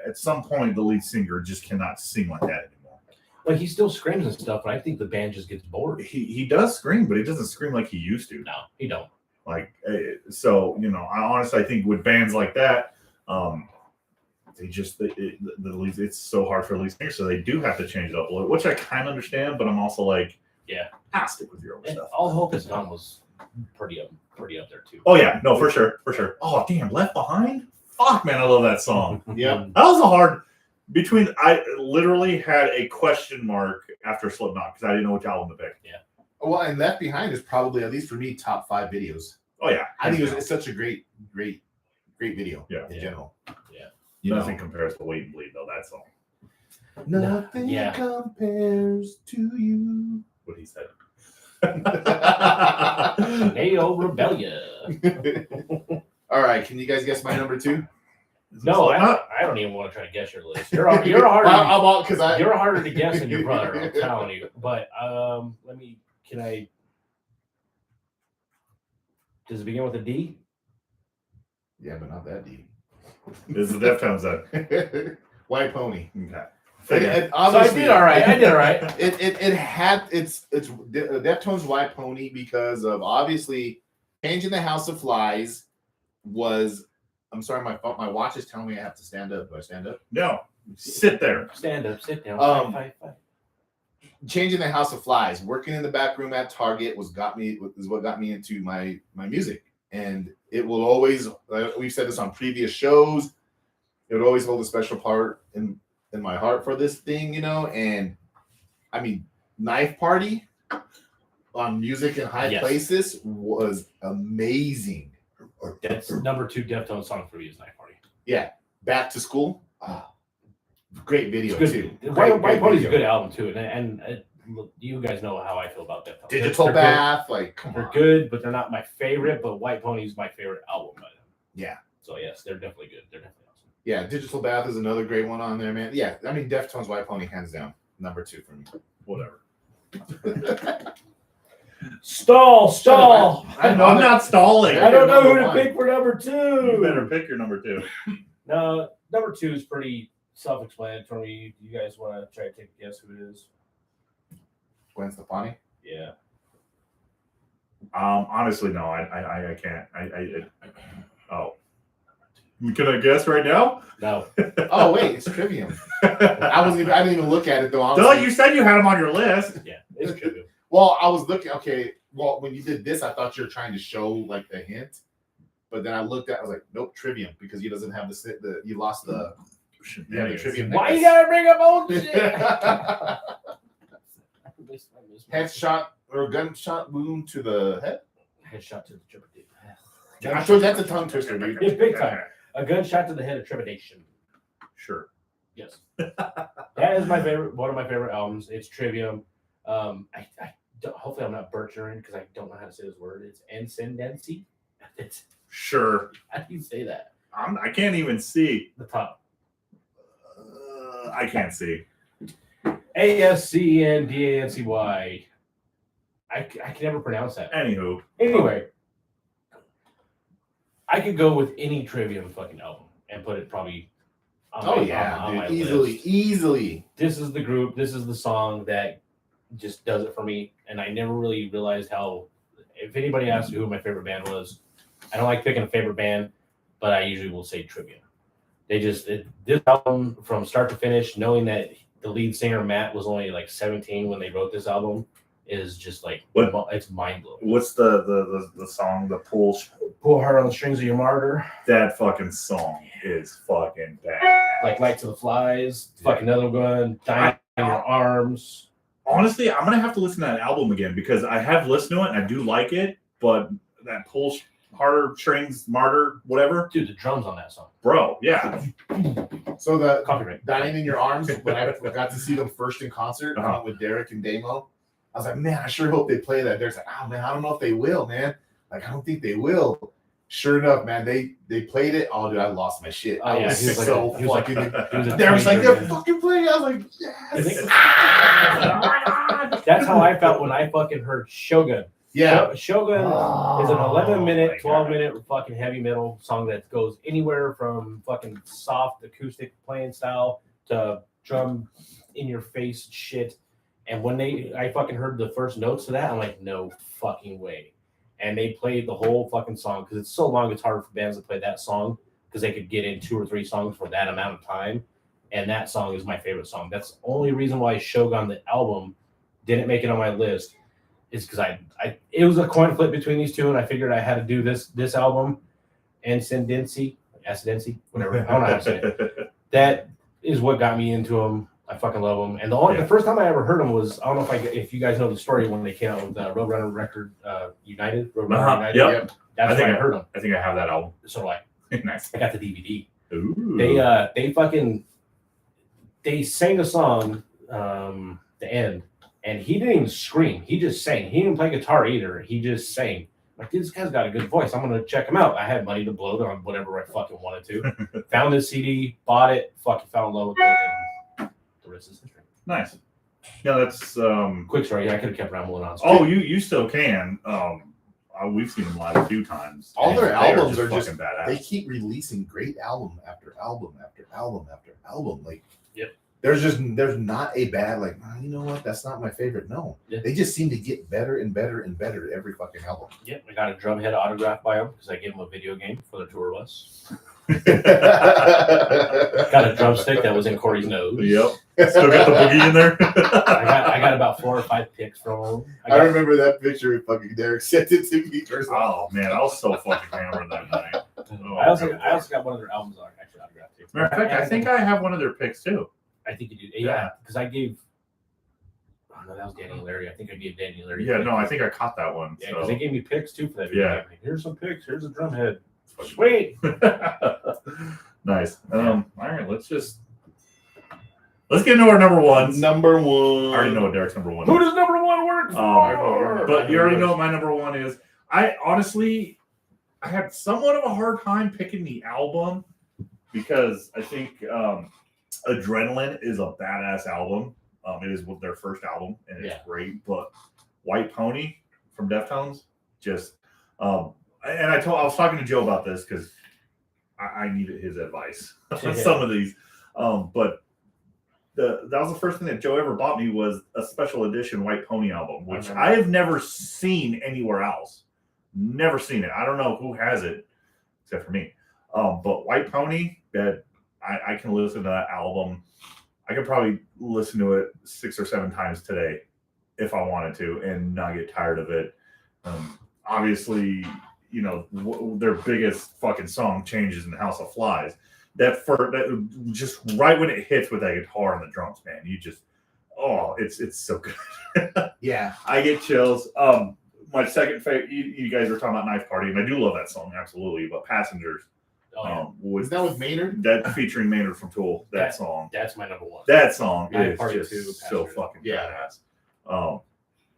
at some point, the lead singer just cannot sing like that anymore. Like he still screams and stuff, but I think the band just gets bored. He does scream, but he doesn't scream like he used to. No, he don't. Like so, I honestly think with bands like that, they just it's so hard for the lead singer, so they do have to change it up a little, which I kind of understand, but I'm also like, I'll stick with your own stuff. All Hope Is Gone was pretty up there too. Oh yeah, no, for sure. Oh damn, Left Behind. Fuck man, I love that song. Yeah, that was a hard. I literally had a question mark after Slipknot because I didn't know which album to pick. Yeah. Well, and Left Behind is probably, at least for me, top 5 videos. Oh yeah, I think it's such a great video. Yeah. In general. Yeah. Nothing compares to Wait and Bleed though. That song. Nothing compares to you. What he said. Nayo Rebellion. All right, can you guys guess my number 2? No, I don't even want to try to guess your list. You're harder. You're harder to guess than your brother. I'm telling you. But Can I? Does it begin with a D? Yeah, but not that D. This is the Deftones then. White Pony. Okay. So I did all right. It had it's Deftones White Pony because of obviously Changing the House of Flies was. I'm sorry, my watch is telling me I have to stand up. Do I stand up? No, sit there. Stand up, sit down. Fight. Changing the House of Flies, working in the back room at Target is what got me into my music, and it will always. We've said this on previous shows. It would always hold a special part in my heart for this thing, And I mean, Knife Party on Music in High Places was amazing. That's number 2 Deftones song for you is Knife Party. Yeah, Back to School. Great video too. White Pony's a good album too, and you guys know how I feel about Deftones. Digital Bath, they're good, but they're not my favorite. But White Pony's my favorite album by them. Yeah. So yes, they're definitely good. They're definitely awesome. Yeah, Digital Bath is another great one on there, man. Yeah, I mean Deftones White Pony hands down number 2 for me. Whatever. Stall. I know I'm that- not stalling. I don't know who to Number pick for number 2. You better pick your number 2. No, number 2 is pretty self-explanatory. You guys want to try to take a guess who it is? Gwen Stefani. Yeah. Honestly, no, I can't. Oh, can I guess right now? No. Oh wait, it's Trivium. I didn't even look at it though. Duh, Honestly. you said you had him on your list. Yeah, it's true. Well, I was looking. Okay, well, when you did this, I thought you were trying to show like the hint, but then I looked at. I was like, nope, Trivium, because he doesn't have the. You lost the. Yeah, the Trivium. Why you necklace. gotta bring up old shit? Headshot or gunshot wound to the head. Headshot to the trepidation. I told you that's a tongue twister, dude. Yeah, big time. A gunshot to the head of trepidation. Sure. Yes. That is my favorite. One of my favorite albums. It's Trivium. Hopefully I'm not butchering because I don't know how to say this word. It's Ascendancy. It's Sure. how do you say that? I can't even see. The top. I can't see. Ascendancy. I can never pronounce that. Anywho, Anyway, I could go with any Trivium fucking album and put it probably on Oh my, yeah, on my dude, easily, list. easily. This is the group, this is the song that just does it for me. And I never really realized how, if anybody asks me who my favorite band was, I don't like picking a favorite band, but I usually will say Trivium. This album from start to finish, knowing that the lead singer Matt was only like 17 when they wrote this album, is just like it's mind blowing. what's the song? The pull. Pull Hard on the Strings of Your Martyr, That fucking song is fucking bad. like Light to the Flies, fucking another one, Dying in Your Arms. Honestly, I'm gonna have to listen to that album again because I have listened to it and I do like it, but that pull harder strings, martyr, whatever, Dude, the drums on that song. bro. Yeah. So the Copyright. Dying in Your Arms, when I got to see them first in concert with Derek and Damo, I was like, man, I sure hope they play that. Derek's like, oh man, I don't know if they will, man. Like, I don't think they will. Sure enough, man, they played it. Oh, dude, I lost my shit. Oh, I yeah, was he was like so a- he was like- fucking. He was a Derek's like, teenager, they're man. fucking playing. I was like, I think- yes. Ah! That's how I felt when I fucking heard Shogun. Yeah. Shogun Oh, is an my 11-minute, God. 12-minute fucking heavy metal song that goes anywhere from fucking soft acoustic playing style to drum in your face shit. And when I fucking heard the first notes to that, I'm like, no fucking way. And they played the whole fucking song because it's so long, it's hard for bands to play that song because they could get in 2 or 3 songs for that amount of time. And that song is my favorite song. That's the only reason why Shogun, the album, didn't make it on my list. Is because it was a coin flip between these two, and I figured I had to do this album, Ascendancy, whatever. I don't know how to say it. That is what got me into them. I fucking love them. And the first time I ever heard them was, I don't know if you guys know the story when they came out with Roadrunner record United. Roadrunner United. Yep. That's when I heard them. I think I have that album. So like, Nice. I got the DVD. Ooh. They sang a song, the end, and he didn't even scream. He just sang. He didn't play guitar either. He just sang. Like, this guy's got a good voice. I'm gonna check him out. I had money to blow on whatever I fucking wanted to. Found this CD, bought it, fucking fell in love with it, and the rest is history. Nice. Yeah, that's Quick story. I could have kept rambling on. oh, you still can. We've seen them live a few times. All their They albums are just fucking badass. they keep releasing great album after album after album after album. Like, Yep. There's not a bad like, "Oh, you know what, that's not my favorite. No, Yeah. they just seem to get better and better and better every fucking album. Yep, I got a drumhead autograph by him because I gave him a video game for the tour bus. I Got a drumstick that was in Corey's nose. Yep. Still got the boogie in there. I got about 4 or 5 picks from him. I got, remember that picture with fucking Derek sent it to me first. Oh man, I was so fucking hammered that night. Oh, I also got one of their albums actually autographed too. Matter of fact, I think I have one of their picks too. I think you do. Yeah, because I gave. Oh no, that was Danny and Larry. I think I gave Danny and Larry. Yeah, no, I think I caught that one. Yeah, so. because they gave me picks too for that. Yeah. Video. Here's some picks. Here's a drumhead. Sweet. Nice. All right, let's get into our number ones. Number I one. already know what Derek's number one Who is. does number one work for? But you already know what my number one is. I had somewhat of a hard time picking the album because I think Adrenaline is a badass album. It is their first album and it's great. But White Pony, from Deftones. Just and I was talking to Joe about this because I needed his advice on some of these. But that was the first thing that Joe ever bought me was a special edition White Pony album, which I have never seen anywhere else. Never seen it. I don't know who has it except for me. But White Pony, that I can listen to that album. I could probably listen to it 6 or 7 times today if I wanted to and not get tired of it. Obviously, you know, their biggest fucking song, Changes in the House of Flies. That just right when it hits with that guitar and the drums, man, you just, it's so good. Yeah. I get chills. My second favorite, you guys were talking about Knife Party, and I do love that song, absolutely. But Passengers, is that with Maynard? That featuring Maynard from Tool, that song. That's my number one. That song Knife is Party just 2, so Passengers. fucking badass.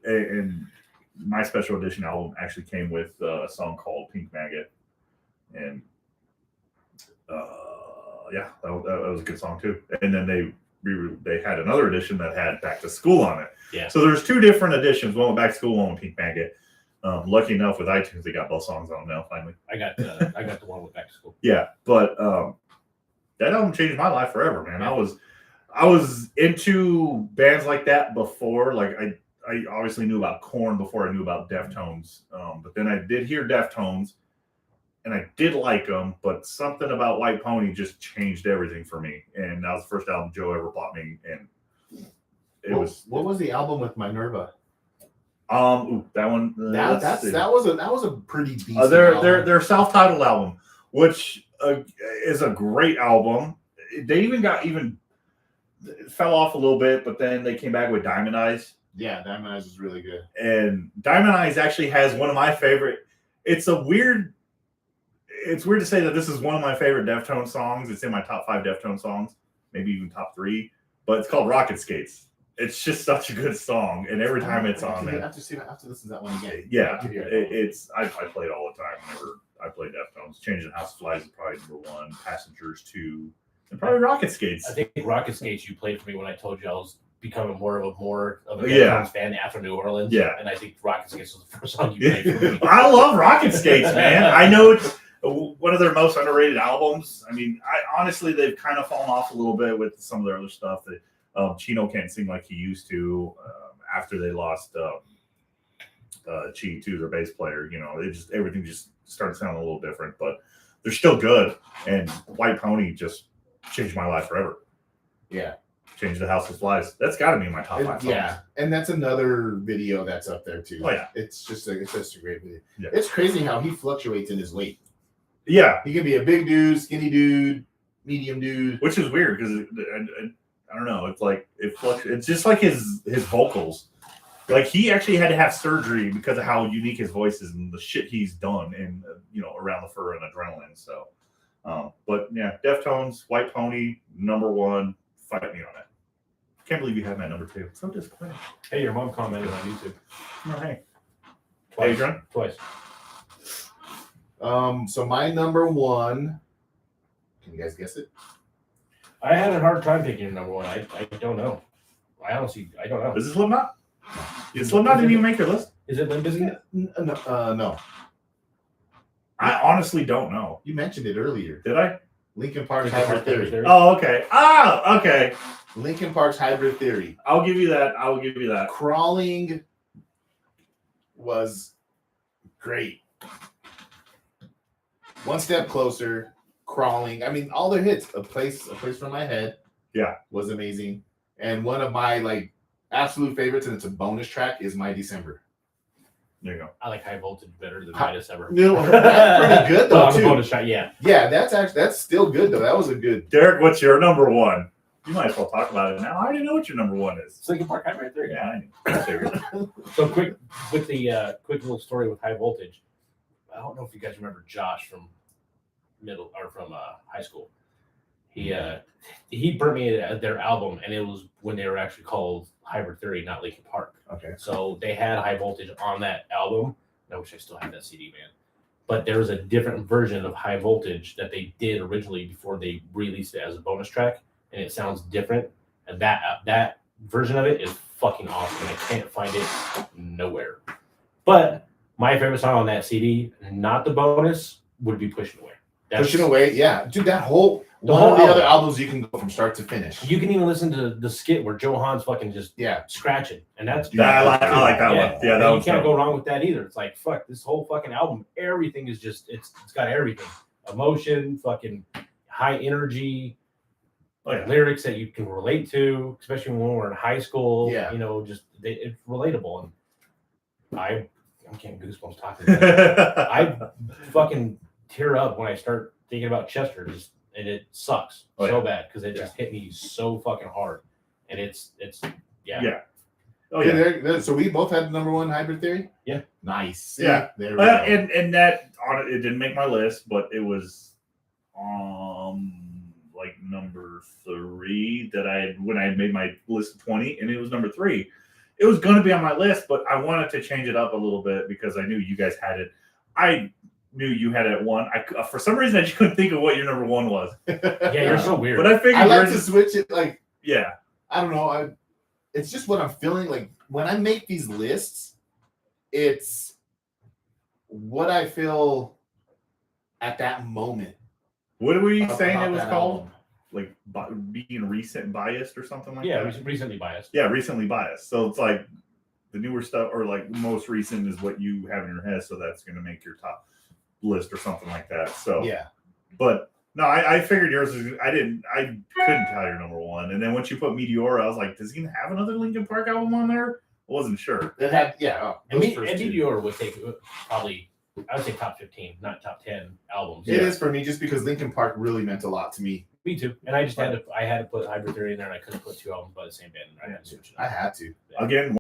And my special edition album actually came with a song called Pink Maggot, and that was a good song too. And then they had another edition that had Back to School on it. Yeah. So there's 2 different editions, one with Back to School, one with Pink Maggot. Lucky enough with iTunes, they got both songs on now. Finally, I got the one with Back to School. Yeah, but that album changed my life forever, man. I was into bands like that before. Like I obviously knew about Korn before I knew about Deftones. But then I did hear Deftones, and I did like them. But something about White Pony just changed everything for me. And that was the first album Joe ever bought me, and What was the album with Minerva? That one. That was a pretty decent album. Their self-titled album, which is a great album. They fell off a little bit, but then they came back with Diamond Eyes. Yeah, Diamond Eyes is really good. And Diamond Eyes actually has one of my favorite. It's weird to say that this is one of my favorite Deftones songs. It's in my top 5 Deftones songs, maybe even top 3. But it's called Rocket Skates. It's just such a good song, and every time it's on there, I have to listen to that one again. Yeah, I play it all the time whenever I play Deftones. Changing the House of Flies is probably number 1. Passengers 2, and probably Rocket Skates. I think Rocket Skates you played for me when I told you I was becoming more of a Deftones fan after New Orleans. Yeah, and I think Rocket Skates was the first song you played for me. I love Rocket Skates, man. I know it's one of their most underrated albums. I mean, honestly they've kind of fallen off a little bit with some of their other stuff. That Chino can't sing like he used to after they lost Chi to their bass player. You know, everything just started sounding a little different, but they're still good. And White Pony just changed my life forever. Yeah. Changed the House of Flies. That's got to be in my top 5 songs. Yeah, and that's another video that's up there too. Oh yeah, it's just a great video. Yeah. It's crazy how he fluctuates in his weight. Yeah, he can be a big dude, skinny dude, medium dude, which is weird because I don't know. It's like it's just like his vocals. Like he actually had to have surgery because of how unique his voice is and the shit he's done and Around the Fur and Adrenaline. So, but yeah, Deftones, White Pony, number 1. Fight me on it. Can't believe you have my number 2. So disappointed. Hey, your mom commented on YouTube. Oh, hey. Twice. Adrian? Twice. So my number 1. Can you guys guess it? I had a hard time picking your number 1. I don't know. I don't know. Is this Slipknot? Slipknot didn't even make your list. Is it Limp Bizkit? No. I honestly don't know. You mentioned it earlier. Did I? Linkin Park's Hybrid Theory. Oh, okay. Okay. Linkin Park's Hybrid Theory. I'll give you that. Crawling was great. One Step Closer, Crawling. I mean, all their hits. A place for my head. Yeah, was amazing. And one of my absolute favorites, and it's a bonus track, is My December. There you go. I like High Voltage better than My December. No, that's pretty good though. Too. Bonus track, yeah. Yeah, that's still good though. That was a good. Derek, what's your number 1? You might as well talk about it now. I already know what your number 1 is. Linkin Park Hybrid Theory. Yeah, I figured. So quick little story with High Voltage. I don't know if you guys remember Josh from high school. He brought me their album, and it was when they were actually called Hybrid Theory, not Linkin Park. Okay. So they had High Voltage on that album. I wish I still had that CD, man. But there was a different version of High Voltage that they did originally before they released it as a bonus track, and it sounds different. And that version of it is fucking awesome. I can't find it nowhere. But my favorite song on that CD, not the bonus, would be Pushing Away. Pushing Away, yeah, dude. That whole The one whole of the other album. albums you can go from start to finish. You can even listen to the skit where Joe Hahn's fucking just Yeah, scratching, and that's I like that yeah. one. Yeah, And that you was can't dope. go wrong with that either. It's like fuck this whole fucking album. Everything is just it's got everything, emotion, fucking high energy, Oh, yeah. lyrics that you can relate to, especially when we're in high school. Yeah. You know, just it's relatable, and I'm getting goosebumps talking about it. I fucking tear up when I start thinking about Chester, and it sucks Oh, so yeah. bad because it just hit me so fucking hard, and it's yeah. Yeah. Oh yeah. yeah. So we both had the #1 Hybrid Theory. Yeah. Nice. See? Yeah. There we go. And that on it didn't make my list, but it was like number 3 that when I made my list of 20, and it was number 3. It was going to be on my list, but I wanted to change it up a little bit because I knew you guys had it. I knew you had it at 1. For some reason I just couldn't think of what your number 1 was. Yeah, you're so weird. But I figured I like yours to is- switch it. Like yeah. I don't know. It's just what I'm feeling. Like when I make these lists, it's what I feel at that moment. What were you about saying it was that called? album. Like being recent biased or something like yeah, that? recently biased. Yeah, recently biased. So it's like the newer stuff or like most recent is what you have in your head. So that's going to make your top list or something like that. So, Yeah. but no, I figured yours was, I couldn't tell your number 1. And then once you put Meteora, I was like, does he even have another Linkin Park album on there? I wasn't sure. It had oh, And those first two. Meteor would take probably, I would say top 15, not top 10 albums. It is for me just because Linkin Park really meant a lot to me. Me too. And I just had to put Hybrid Theory in there, and I couldn't put 2 albums by the same band. I had to switch it up. I had to. Again,